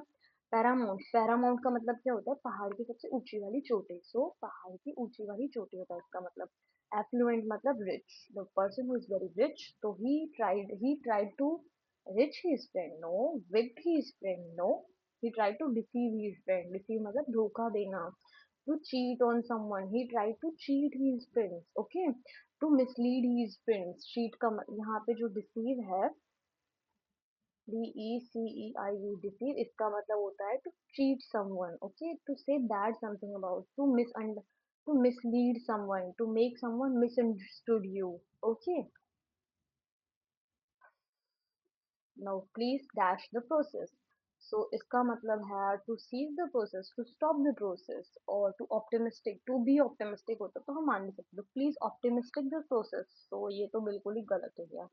पैरामाउंट, पैरामाउंट का मतलब क्या होता है? पहाड़ की सबसे ऊंची वाली चोटी। सो पहाड़ की ऊंची वाली चोटी होता है इसका मतलब। एफ्लुएंट मतलब rich, the person who is very rich. तो he tried to rich his friend, no. With his friend, no. He tried to deceive his friend. Deceive मतलब धोखा देना. To cheat on someone, he tried to cheat his friends. Okay, to mislead his friends. Cheat का यहाँ पे जो deceive है, DECEIV, deceive, इसका मतलब होता है to cheat someone. Okay, to say bad something about, to mislead someone, to make someone misunderstood you. Okay, now please dash the process. So इसका मतलब है to seize the process, to stop the process, or to optimistic, to be optimistic होता तो हम मान नहीं सकते. तो please optimistic the process. So ये तो बिल्कुल ही गलत हो गया.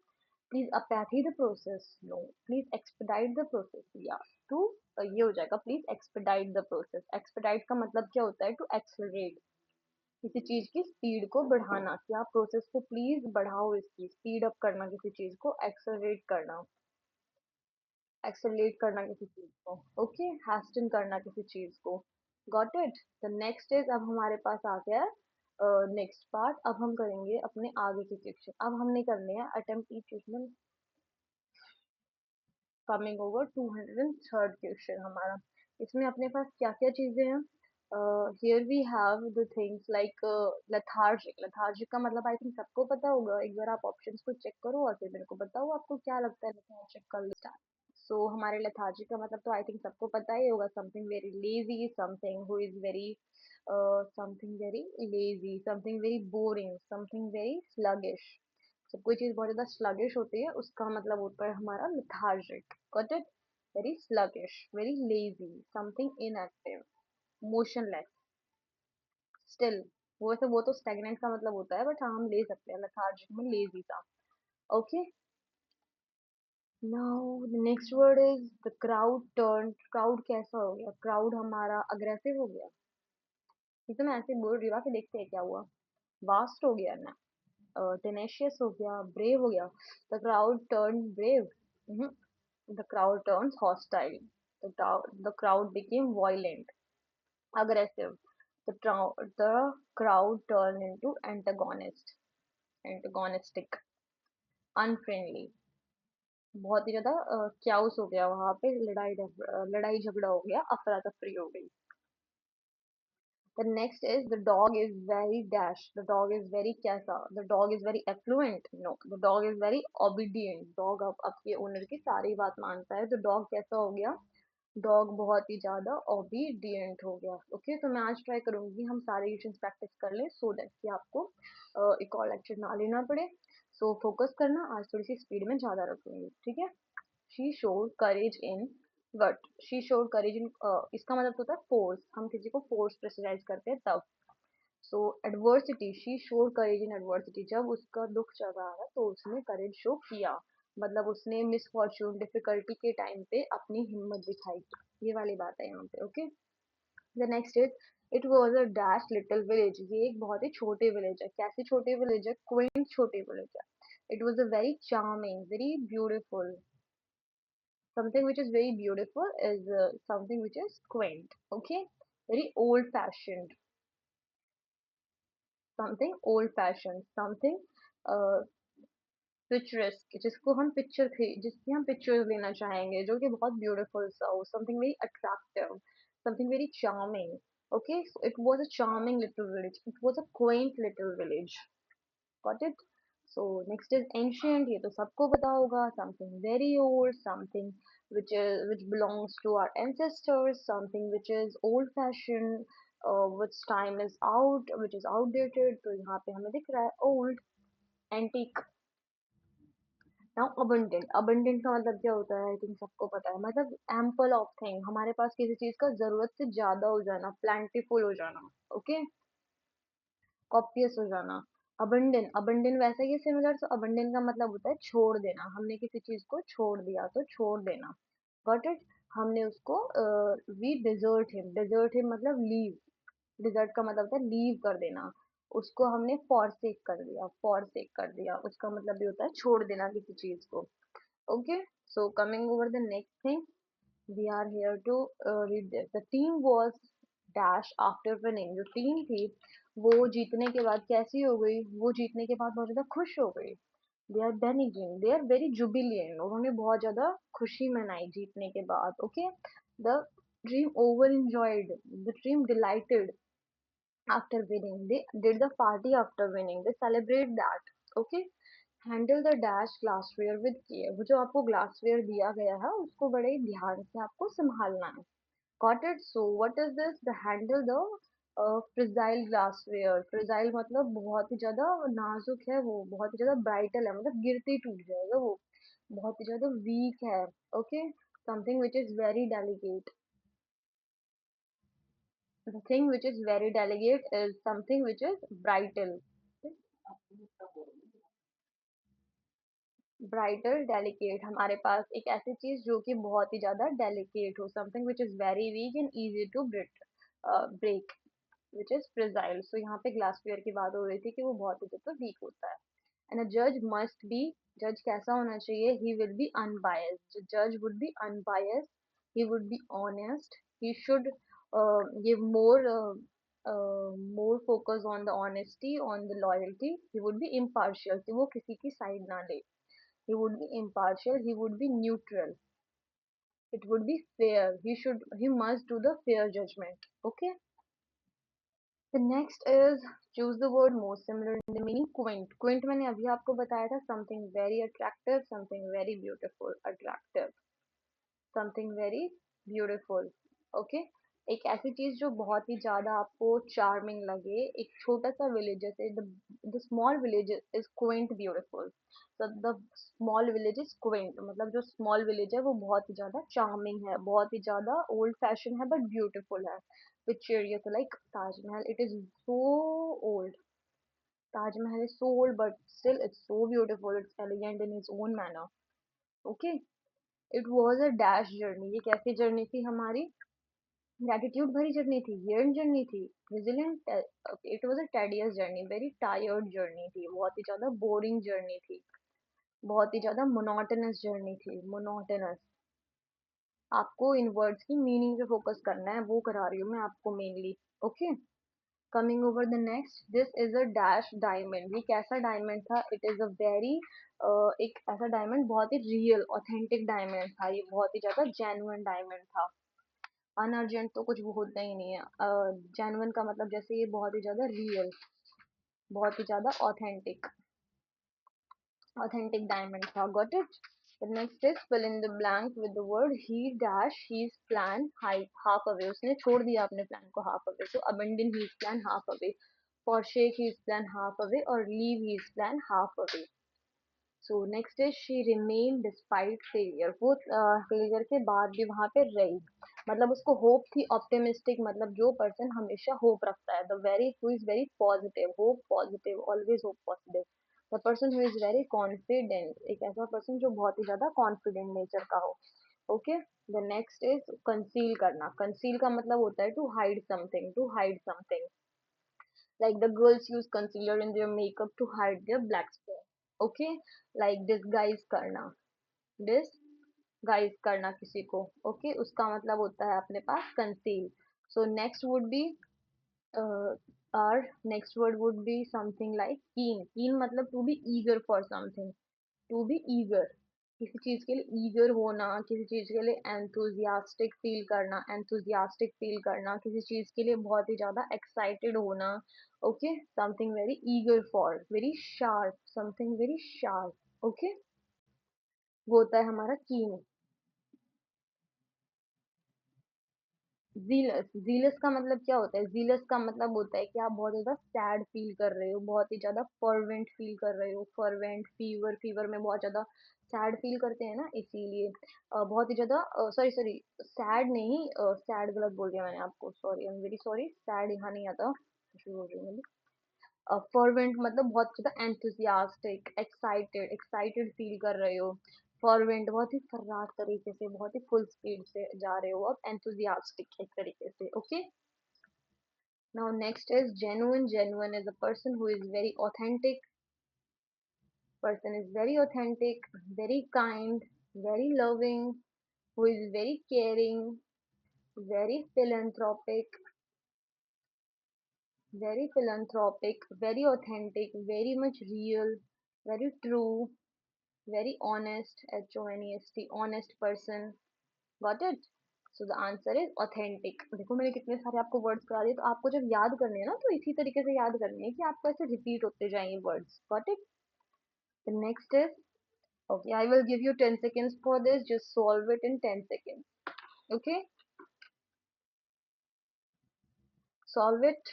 Please apathy the process. No. Please expedite the process. Yeah. To ये हो जाएगा. Please expedite the process. Expedite का मतलब क्या होता है? To accelerate. किसी चीज की स्पीड को बढ़ाना, कि आप प्रोसेस को प्लीज बढ़ाओ, इसकी स्पीड अप करना, किसी चीज को एक्सेलरेट करना, एक्सेलरेट करना किसी चीज को. ओके, हैस्टन करना किसी चीज को. Got it. The next is, अब हमारे पास आ गया नेक्स्ट पार्ट. अब हम करेंगे अपने आगे के क्वेश्चन. अब हमने करने हैं attempt each question. Coming over 203rd question हमारा. इसमें अपने पास क्या क्या चीजें हैं? Here we have the things like lethargic. Lethargic का मतलब आई थिंक सबको पता होगा. एक बार आप ऑप्शंस को चेक करो और फिर मेरे को बताओ आपको क्या लगता है लेथार्जिक का. सो हमारे लेथार्जी का मतलब तो आई थिंक सबको पता ही होगा. Something very lazy, something who is very something very lazy, something very boring, something very sluggish. जब कोई चीज बहुत ज्यादा स्लगिश होती है उसका मतलब होता है हमारा lethargic. Got it. Very sluggish, very lazy, something inactive, motionless, still. वैसे वो तो स्टेगनेंट का मतलब होता है, बट हाँ हम ले सकते हैं लेथार्जिक में लेजी सा. Okay. Now the next word is the crowd turned. Crowd कैसा हो गया? Crowd हमारा aggressive हो गया. ये तो मैं ऐसे बोल रही हूँ कि देखते हैं क्या हुआ. Vast हो गया ना. Tenacious हो गया. Brave हो गया. The crowd turned brave. Mhm. The crowd turns hostile. The crowd became violent, aggressive. The crowd turned into antagonistic, unfriendly. बहुत ही ज्यादा क्याउस हो गया वहां पे. लड़ाई झगड़ा हो गया, अफरा तफरी हो गई. The next is the dog is very dash. The dog is very कैसा? The dog is very affluent. No, the dog is very obedient. Dog अब आपके ओनर की सारी बात मानता है. तो dog कैसा हो गया? डॉग बहुत ही ज्यादा ओबीडियंट हो गया. ओके, तो मैं आज ट्राई करूंगी हम सारे क्वेश्चन प्रैक्टिस कर लें, सो दैट कि आपको एक और लेक्चर ना लेना पड़े. सो फोकस करना, आज थोड़ी सी स्पीड में ज्यादा रखूंगी. ठीक है. She showed courage in what. She showed courage in, इसका मतलब होता है फोर्स. हम किसी को फोर्स प्रेशराइज करते हैं तब. So adversity, she showed courage in adversity. जब उसका दुख चल रहा है तो उसने करेज शो किया, मतलब उसने मिसफॉर्चून, डिफिकल्टी के टाइम पे अपनी हिम्मत दिखाई. ये वाली बात है यहाँ पे. Okay. The next is, it was a dash little village. ये एक बहुत ही छोटे विलेज है. कैसे छोटे विलेज है? क्विंट छोटे विलेज है. It was a very charming, very beautiful. Something which is very beautiful is something which is quaint. Okay, very old fashioned. Something old fashioned, something uh, picturesque, जिसको हम picture थे, जिसकी हम pictures लेना चाहेंगे, जो कि बहुत ब्यूटीफुल सा हो. Something very attractive, something very charming. Okay, so it was a charming little village. It was a quaint little village. Got it? So next is ancient. ये तो सबको पता होगा. Something very old, something which belongs to our ancestors, something which is old fashioned, which time is out, which is outdated. तो यहाँ पे हमें दिख रहा है old, antique. Now abundant. Abundant का मतलब क्या होता है? I think सबको पता है. मतलब ample of thing. हमारे पास किसी चीज का जरूरत से ज्यादा हो जाना, plentiful हो जाना. Okay? कॉपियस हो जाना. अबंडन, अबंडन वैसे ही सिमिलर. तो अबंडन का मतलब होता है छोड़ देना. हमने किसी चीज को छोड़ दिया तो छोड़ देना. Got it. हमने उसको we desert him. Desert him मतलब लीव. डिजर्ट का मतलब होता है लीव कर देना. उसको हमने फॉरसेक कर दिया. फॉरसेक कर दिया उसका मतलब भी होता है छोड़ देना किसी चीज को. Okay. So coming over the next thing, we are here to read this. The team was dash after winning. जो टीम थी वो जीतने के बाद कैसी हो गई? वो जीतने के बाद बहुत ज्यादा खुश हो गई. They are benign, they are very jubilant, उन्होंने बहुत ज्यादा खुशी मनाई जीतने के बाद. Okay, the dream over enjoyed, the dream delighted after winning, they did the party after winning, they celebrate that. Okay, handle the dash glassware with care, वो जो आपको ग्लासवेयर दिया गया है उसको बड़े ही ध्यान से आपको संभालना है. Got it. So what is this, the handle the fragile glassware. Fragile मतलब बहुत ही ज्यादा नाजुक है, वो बहुत ही ज्यादा ब्राइटल है, मतलब गिरते ही टूट जाएगा वो, बहुत ही ज्यादा वीक है. Okay, something which is very delicate. The thing which is very delicate is something which is brittle. Brittle delicate, हमारे पास एक ऐसी चीज जो कि बहुत ही ज्यादा डेलिकेट हो, something which is very weak and easy to break, which is fragile. So यहाँ पे ग्लासवेयर की बात हो रही थी कि वो बहुत ही ज्यादा वीक होता है. एंड अ जज मस्ट बी, जज कैसा होना चाहिए, ही विल बी अनबायस्ड, जज would be unbiased, he would be honest, he should give more focus on the honesty, on the loyalty, he would be impartial, कि वो किसी की साइड ना ले, he would be impartial, he would be neutral, it would be fair, he must do the fair judgment. Okay, the next is choose the word most similar in the meaning. Quaint, quaint मैंने अभी आपको बताया था, something very attractive, something very beautiful. Attractive, something very beautiful. Okay, एक ऐसी चीज जो बहुत ही ज्यादा आपको चार्मिंग लगे, एक छोटा सा विलेज, जैसे the small village is quaint beautiful. तो the small village is quaint, मतलब जो स्मॉल विलेज है वो बहुत ही ज्यादा चार्मिंग है, बहुत ही ज्यादा ओल्ड फैशन है बट ब्यूटीफुल है. Picturesque like Taj Mahal, it is so old. Taj Mahal is so old but still it's so beautiful, it's elegant in its own manner. Okay, it was a dash journey, ये कैसी journey थी हमारी, gratitude भरी journey थी, yearn journey थी, resilient. It was a tedious journey, very tired journey थी, बहुत ही ज्यादा बोरिंग जर्नी थी, बहुत ही ज्यादा मोनोटोनस जर्नी थी. मोनोटोनस, आपको इन वर्ड्स की मीनिंग पे फोकस करना है, वो करा रही हूँ मैं आपको mainly. Okay, coming over the next, this is a dash diamond, ये कैसा डायमंड था, इट इज अ वेरी एक ऐसा डायमंड, बहुत ही रियल ऑथेंटिक डायमंड था, ये बहुत ही ज्यादा जेन्युइन डायमंड था. अनअर्जेंट तो कुछ वो होता ही नहीं है, जेन्युइन का मतलब जैसे ये बहुत ही ज्यादा रियल, बहुत ही ज्यादा ऑथेंटिक, ऑथेंटिक डायमंड था. Got it. The next is fill in the blank with the word he dash his plan half away, उसने छोड़ दिया अपने प्लान को half away, so abandon his plan half away, forsake his plan half away और leave his plan half away. So next is she remain despite failure, वो failure के बाद भी वहां पे रही, मतलब उसको होप थी. ऑप्टिमिस्टिक मतलब जो पर्सन हमेशा होप रखता है, the very who is very positive, hope positive, always hope positive. The person who is very confident, एक ऐसा पर्सन जो बहुत ही ज्यादा कॉन्फिडेंट नेचर का हो. Okay, the next is conceal करना. कंसील का मतलब होता है to hide something, to hide something. Like the girls use concealer in their makeup to hide their black spot. Okay, like disguise करना, disguise करना किसी को. Okay, उसका मतलब होता है अपने पास conceal. So next would be uh, our next word would be something like keen. Keen मतलब to be eager for something, to be eager, किसी चीज के लिए ईगर होना, किसी चीज के लिए एंथुजियास्टिक फील करना, एंथुजियास्टिक फील करना, किसी चीज के लिए बहुत ही ज्यादा एक्साइटेड होना. Okay, something very eager for, very sharp, something very sharp. Okay, वो होता है हमारा कीन. जीलस, जीलस का मतलब क्या होता है, जीलस का मतलब होता है कि आप बहुत ज्यादा सैड फील कर रहे हो, बहुत ही ज्यादा फर्वेंट फील कर रहे हो. फर्वेंट, फीवर, फीवर में बहुत ज्यादा सैड फील करते हैं ना, इसीलिए बहुत ही ज्यादा, सॉरी सॉरी, सैड नहीं, सैड गलत बोल दिया मैंने आपको, sorry, I am very sorry, sad यहाँ नहीं आता, कुछ भी बोल रही हूँ. फर्वेंट मतलब बहुत ज्यादा एंथुसियास्टिक, एक्साइटेड, एक्साइटेड फील कर रहे हो. फर्वेंट बहुत ही फर्राट तरीके से, बहुत ही फुल स्पीड से जा रहे हो आप, एंथुसियास्टिक एक तरीके से. Okay, now next is genuine. Genuine is a person who is very authentic, person is very authentic, very kind, very loving, who is very caring, very philanthropic, very philanthropic, very authentic, very much real, very true, very honest, honest, honest person. Got it? So the answer is authentic. देखो मैंने कितने सारे आपको words करा दिए, तो आपको जब याद करने हैं ना तो इसी तरीके से याद करने हैं कि आपको ऐसे रिपीट होते जाएंगे words. Got it? The next is, okay, I will give you 10 seconds for this. Just solve it in 10 seconds. Okay? Solve it.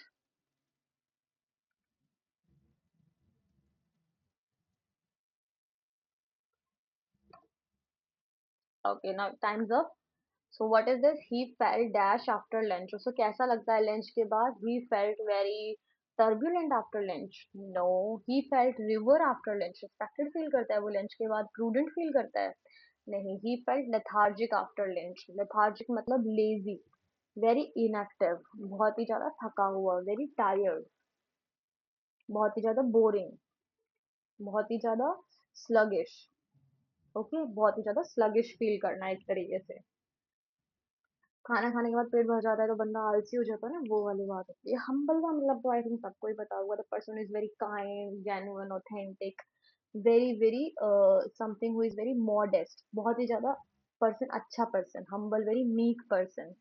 Okay, now time's up. So what is this? He felt dash after lunch. So कैसा लगता है lunch के बाद? He felt very turbulent after lunch. No, he felt river after lunch. Distracted feel करता है वो lunch के बाद. Prudent feel करता है. नहीं, he felt lethargic after lunch. Lethargic मतलब lazy, very inactive, बहुत ही ज़्यादा थका हुआ, very tired, बहुत ही ज़्यादा boring, बहुत ही ज़्यादा sluggish. ओके, बहुत ही ज़्यादा sluggish feel करना एक तरीके से. खाना खाने के बाद पेट भर जाता है तो बंदा आलसी हो जाता है ना, वो वाली बात होती है. हम्बल का मतलब तो आई थिंक सबको ही पता होगा. The person is very kind, genuine, authentic, very very something who is very modest, बहुत ही ज्यादा पर्सन, अच्छा person. Humble, very meek person.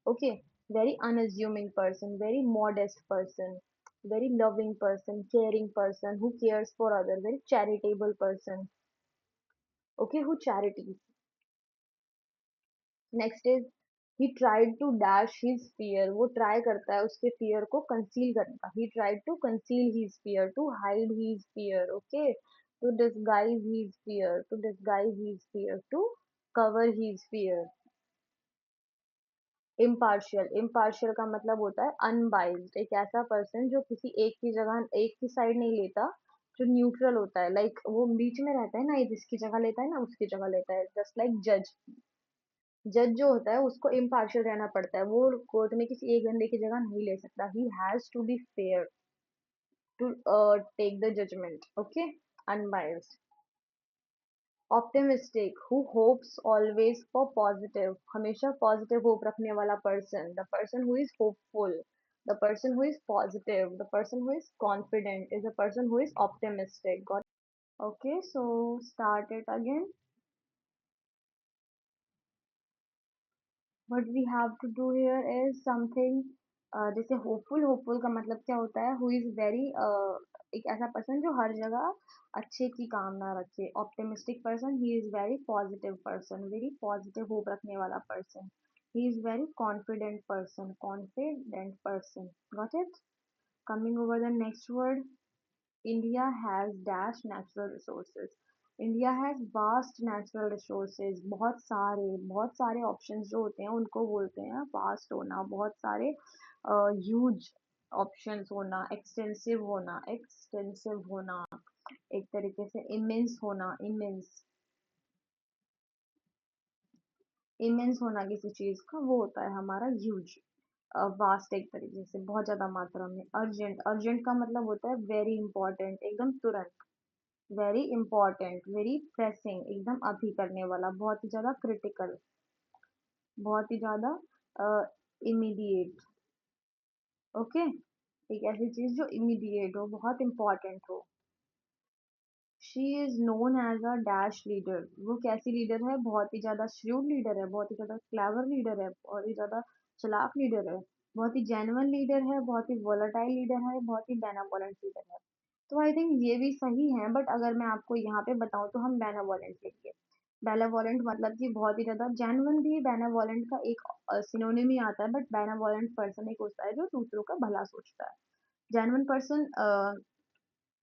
Okay, very अनअज्यूमिंग person, very modest person, very loving person, caring person who cares for other, very charitable person. Okay, who charities. Next is he tried to dash his fear. वो ट्राई करता है उसके fear को conceal करने का. He tried to conceal his fear, to hide his fear. Okay, to disguise his fear, to disguise his fear, to cover his fear. Impartial. Impartial का मतलब होता है अनबाइज्ड. एक ऐसा पर्सन जो किसी एक की जगह, एक की साइड नहीं लेता, जो न्यूट्रल होता है. लाइक वो बीच में रहता है ना, ये जिसकी जगह लेता है ना उसकी जगह लेता है. जस्ट लाइक जज. जज जो होता है उसको इम्पार्शियल रहना पड़ता है. वो कोर्ट में किसी एक बंदे की जगह नहीं ले सकता. He has to be fair to take the judgement. Okay, unbiased. Optimistic, who hopes always for positive. हमेशा पॉजिटिव होप रखने वाला person. The person who is hopeful, the person who is positive, the person who is confident is the person who is optimistic. Got. Okay, so start it again. what we have to do here is something, जैसे hopeful. Hopeful का मतलब क्या होता है? Who is very, एक ऐसा person जो हर जगह अच्छे की कामना रखे. Optimistic person, he is very positive person, very positive hope रखने वाला person. He is very confident person, confident person. Got it? Coming over the next word. India has dash natural resources. India has vast natural resources. बहुत सारे options जो होते हैं उनको बोलते हैं वास्ट होना. बहुत सारे ह्यूज ऑप्शंस होना, एक्सटेंसिव होना, एक तरीके से इमेंस होना. इमेंस होना किसी चीज का, वो होता है हमारा ह्यूज. वास्ट एक तरीके से, बहुत ज्यादा मात्रा में. अर्जेंट. अर्जेंट का मतलब होता है वेरी इंपॉर्टेंट, एकदम तुरंत. वेरी इंपॉर्टेंट, वेरी प्रेसिंग, एकदम अभी करने वाला, बहुत ही ज्यादा क्रिटिकल, बहुत ही ज्यादा इमीडिएट. ओके, एक ऐसी चीज जो इमीडिएट हो, बहुत इंपॉर्टेंट हो. She is known as a dash leader. वो कैसी लीडर है? बहुत ही ज्यादा श्रूड लीडर है, बहुत ही ज्यादा क्लेवर लीडर है, बहुत ही ज्यादा चालाक लीडर है, बहुत ही जेन्युइन लीडर है, बहुत ही वोलेटाइल लीडर है, बहुत ही बेनेवोलेंट लीडर है. तो आई थिंक ये भी सही है, बट अगर मैं आपको यहाँ पे बताऊँ तो हम बेनेवोलेंट लेंगे. बेनेवोलेंट मतलब कि बहुत ही ज्यादा जेन्युइन. भी बेनेवोलेंट का एक सिनोनिम ही आता है, बट बेनेवोलेंट पर्सन एक होता है जो दूसरों का भला सोचता है. जेन्युइन पर्सन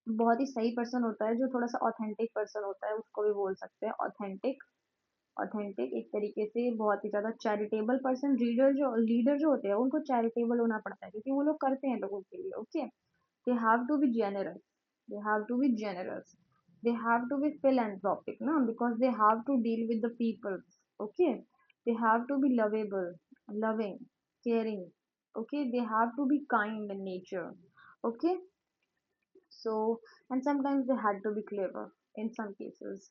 बहुत ही सही पर्सन होता है. जो थोड़ा सा ऑथेंटिक पर्सन होता है उसको भी बोल सकते हैं ऑथेंटिक. ऑथेंटिक एक तरीके से बहुत ही ज्यादा चैरिटेबल पर्सन. लीडर जो होते हैं उनको चैरिटेबल होना पड़ता है क्योंकि वो लोग करते हैं लोगों के लिए. Okay, they have to be generous, they have to be generous, they have to be philanthropic, no, because they have to deal with the people. Okay, they have to be lovable, loving, caring. Okay, they have to be kind in nature. Okay, so, and sometimes they had to be clever in some cases.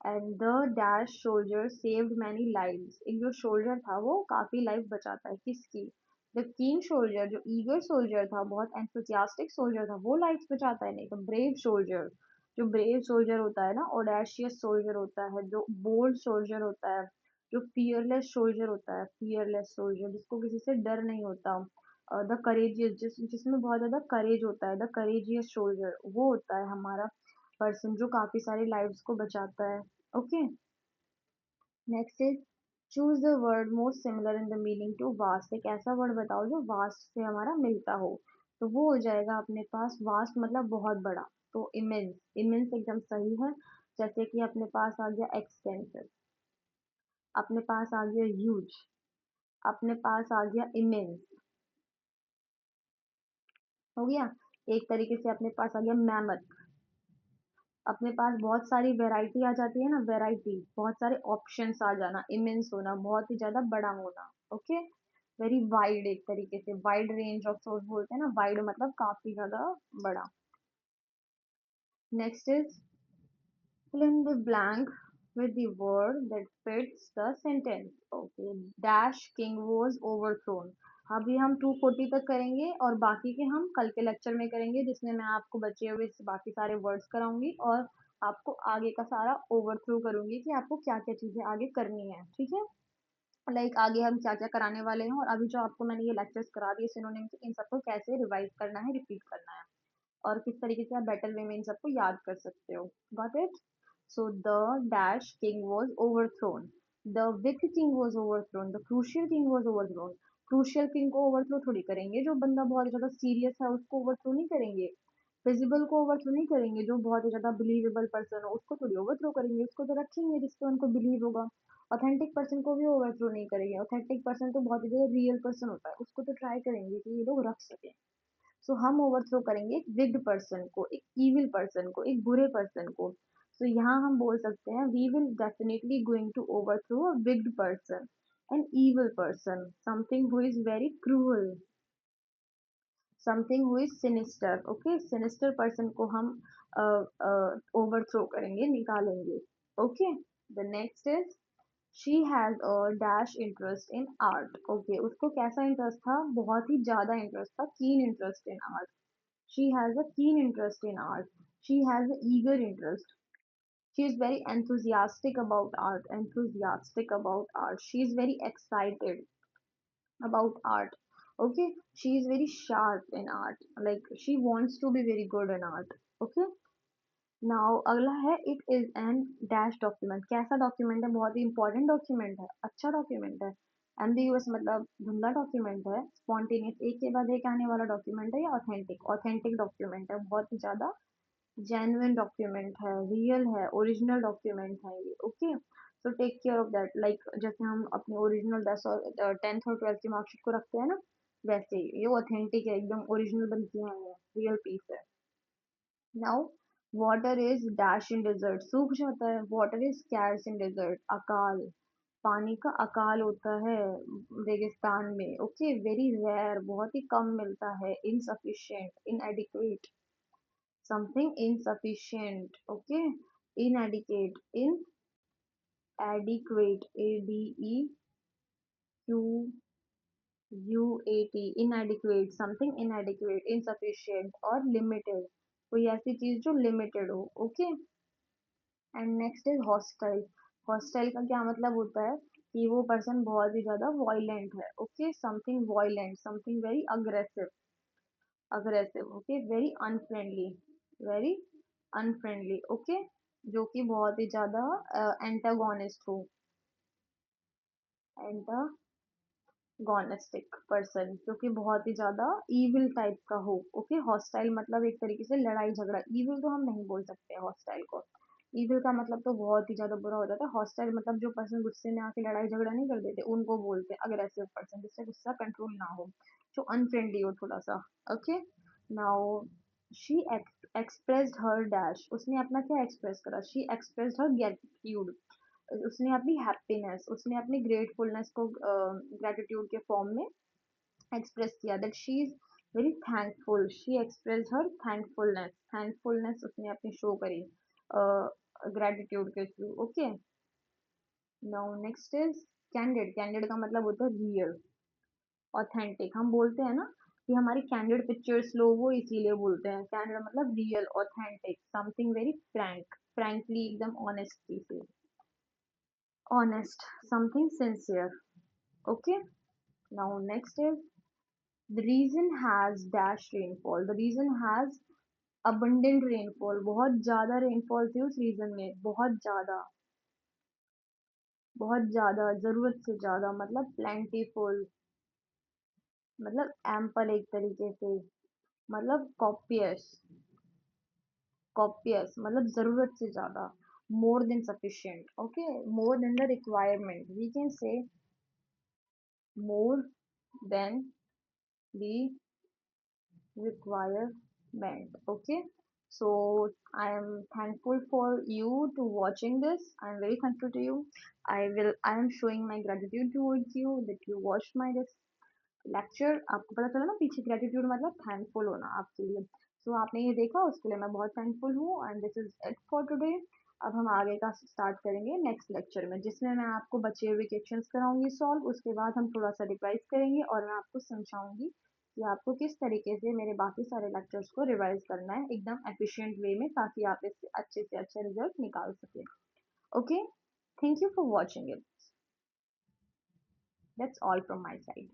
And the dash soldier saved many lives. एक जो soldier था वो काफी life बचाता है. किसकी? The कीन soldier. जो ईगर सोल्जर था, बहुत एंथुसियास्टिक सोल्जर था, वो लाइफ बचाता है. नहीं तो ब्रेव सोल्जर. जो ब्रेव सोल्जर होता है ना, ऑडेशियस सोल्जर होता है, जो बोल्ड सोल्जर होता है, जो फियरलेस सोल्जर होता है, फियरलेस सोल्जर जिसको किसी से डर नहीं होता, द करेजियस जिसमें बहुत ज्यादा करेज होता है, द करेजियस सोल्जर वो होता है हमारा पर्सन जो काफी सारी लाइव्स को बचाता है। Okay, next is choose the word most similar in the meaning to vast. एक ऐसा वर्ड बताओ जो वास्ट से हमारा मिलता हो। तो वो हो जाएगा अपने पास, वास्ट मतलब बहुत बड़ा, तो इमेंस, इमेंस एकदम सही है। जैसे कि अपने पास आ गया एक्सटेंसिव, अपने पास आ गया ह्यूज, अपने पास आ गया इमेंस, हो गया। एक तरीके से अपने पास आ गया मैमथ। अपने पास बहुत सारी वैरायटी आ जाती है ना, वैरायटी, बहुत सारे ऑप्शंस आ जाना, इमेंस होना, बहुत ही ज्यादा बड़ा होना। ओके, वेरी वाइड, एक तरीके से वाइड रेंज ऑफ सोर्स बोलते हैं ना, वाइड मतलब काफी ज्यादा बड़ा। Next is fill in the blank with the word that fits the sentence. Okay, dash king was overthrown। अभी हम 240 तक करेंगे और बाकी के हम कल के लेक्चर में करेंगे, जिसमें मैं आपको बचे हुए बाकी सारे वर्ड्स कराऊंगी और आपको आगे का सारा ओवरथ्रो करूंगी कि आपको क्या क्या चीजें आगे करनी है। ठीक है, लाइक आगे हम क्या क्या कराने वाले हैं, और अभी जो आपको मैंने ये लेक्चर्स करा दिए सिनोनिम के, इन सबको कैसे रिवाइज करना है, रिपीट करना है, और किस तरीके से आप बेटर वे में इन सबको याद कर सकते हो। Got it? So the dash king was overthrown, the weak king was overthrown, the crucial king was overthrown. Crucial king को ओवरथ्रो थोड़ी करेंगे, जो बंदा बहुत ज्यादा सीरियस है उसको ओवरथ्रो नहीं करेंगे। फिजिबल को ओवरथ्रो नहीं करेंगे, जो बहुत ही ज्यादा बिलीवेबल पर्सन हो उसको थोड़ी ओवरथ्रो करेंगे, उसको तो रखेंगे जिसपे उनको बिलीव होगा। ऑथेंटिक पर्सन को भी ओवरथ्रो नहीं करेंगे, ऑथेंटिक पर्सन तो बहुत ही ज्यादा रियल पर्सन होता है, उसको तो ट्राई करेंगे कि ये लोग रख सके। सो हम ओवरथ्रो करेंगे एक विग्ड पर्सन को, एक इविल पर्सन को, एक बुरे पर्सन को। सो यहाँ हम बोल सकते हैं we will definitely going to overthrow a wicked person, an evil person, something who is very cruel, something who is sinister. Okay, sinister person को हम ओवरथ्रो करेंगे, निकालेंगे। Okay, the next is she has a dash interest in art. Okay, उसको कैसा interest था, बहुत ही ज्यादा इंटरेस्ट था, keen interest in art. She has a keen interest in art. She has an eager interest. She is very enthusiastic about art. Enthusiastic about art. She is very excited about art. Okay. She is very sharp in art. Like she wants to be very good in art. Okay. Now अगला है it is an dash document. कैसा document है, बहुत ही important document है, अच्छा document है। Ambiguous मतलब धुंधला डॉक्यूमेंट है, स्पॉन्टेनियस एक के बाद एक आने वाला डॉक्यूमेंट है, या ऑथेंटिक, ऑथेंटिक डॉक्यूमेंट है, बहुत ही ज्यादा जेन्युइन डॉक्यूमेंट है, रियल है, ओरिजिनल डॉक्यूमेंट है ये। Okay, so take care of that. Like जैसे हम अपने ओरिजिनल 10 और 10th और 12th की मार्कशीट को रखते हैं ना, वैसे ही ये ऑथेंटिक है, एकदम ओरिजिनल बन के आए हैं, रियल पीस है। Now water is dash in desert, सूख जाता है, water is scarce in desert, अकाल, पानी का अकाल होता है रेगिस्तान में। ओके, वेरी रेयर, बहुत ही कम मिलता है, insufficient, इनएडिक्वेट, something insufficient. Okay, inadequate, इनएडिक्वेट, A D E Q U A T, इनएडिक्वेट, something इनएडिक्वेट, insufficient, और लिमिटेड, कोई ऐसी चीज जो लिमिटेड हो। Okay, and next is hostile. Hostile का क्या मतलब होता है कि वो पर्सन बहुत ही ज्यादा वॉयलेंट है। Okay, something violent, something very aggressive, aggressive. Okay, very unfriendly, very unfriendly. Okay, जो कि बहुत ही ज्यादा एंटागोनिस्ट हो, एंटागोनिस्टिक पर्सन, जो कि बहुत ही ज्यादा इविल टाइप का हो। ओके, हॉस्टाइल मतलब एक तरीके से लड़ाई झगड़ा, इविल तो हम नहीं बोल सकते हॉस्टाइल को, इविल का मतलब तो बहुत ही ज्यादा बुरा हो जाता है। हॉस्टाइल मतलब जो पर्सन गुस्से में आके लड़ाई झगड़ा नहीं कर देते, उनको बोलते हैं अग्रेसिव पर्सन, जिससे गुस्सा कंट्रोल ना हो, जो अनफ्रेंडली हो थोड़ा सा। Okay, now she expressed her dash, उसने अपना क्या एक्सप्रेस करा, शी एक्सप्रेस्ड हर ग्रेटिट्यूड, उसने अपनी हैप्पीनेस, उसने अपनी ग्रेटफुलनेस को ग्रेटिट्यूड के फॉर्म में एक्सप्रेस किया, that she is very thankful, she express her thankfulness, thankfulness उसने अपनी शो करी ग्रेटिट्यूड के through. Okay, now next is candid. Candid का मतलब होता है रियल, ऑथेंटिक। हम बोलते हैं ना कि हमारी कैंडिड पिक्चर्स लो, वो इसीलिए बोलते हैं कैंडिड मतलब real, authentic, something very Frank, frankly एकदम ऑनेस्टी से, honest, something sincere. Okay. Now next is the region has dash rainfall. The region has abundant rainfall. बहुत ज्यादा रेनफॉल थी उस रीजन में, बहुत ज्यादा, बहुत ज्यादा, जरूरत से ज्यादा, मतलब प्लेंटीफुल, मतलब एम्पल एक तरीके से, मतलब कॉपियस, कॉपियस मतलब जरूरत से ज्यादा, more than sufficient. Okay, more than the requirement, we can say more than the requirement. Okay, so I am thankful for you to watching this. I am very thankful to you. I am showing my gratitude towards you that you watched my this lecture. आपको पता चला ना, पीछे gratitude मतलब thankful होना आपके लिए. सो आपने ये देखा, उसके लिए मैं बहुत थैंकफुल हूँ. And this is it for today. अब हम आगे का स्टार्ट करेंगे नेक्स्ट लेक्चर में, जिसमें मैं आपको बचे हुए क्वेश्चंस कराऊंगी सॉल्व. उसके बाद हम थोड़ा सा रिवाइज करेंगे और मैं आपको समझाऊंगी कि आपको किस तरीके से मेरे बाकी सारे लेक्चर्स को रिवाइज करना है एकदम एफिशिएंट वे में, ताकि आप इससे अच्छे से अच्छे रिजल्ट निकाल सकें. Okay, thank you for watching it. That's all from my side.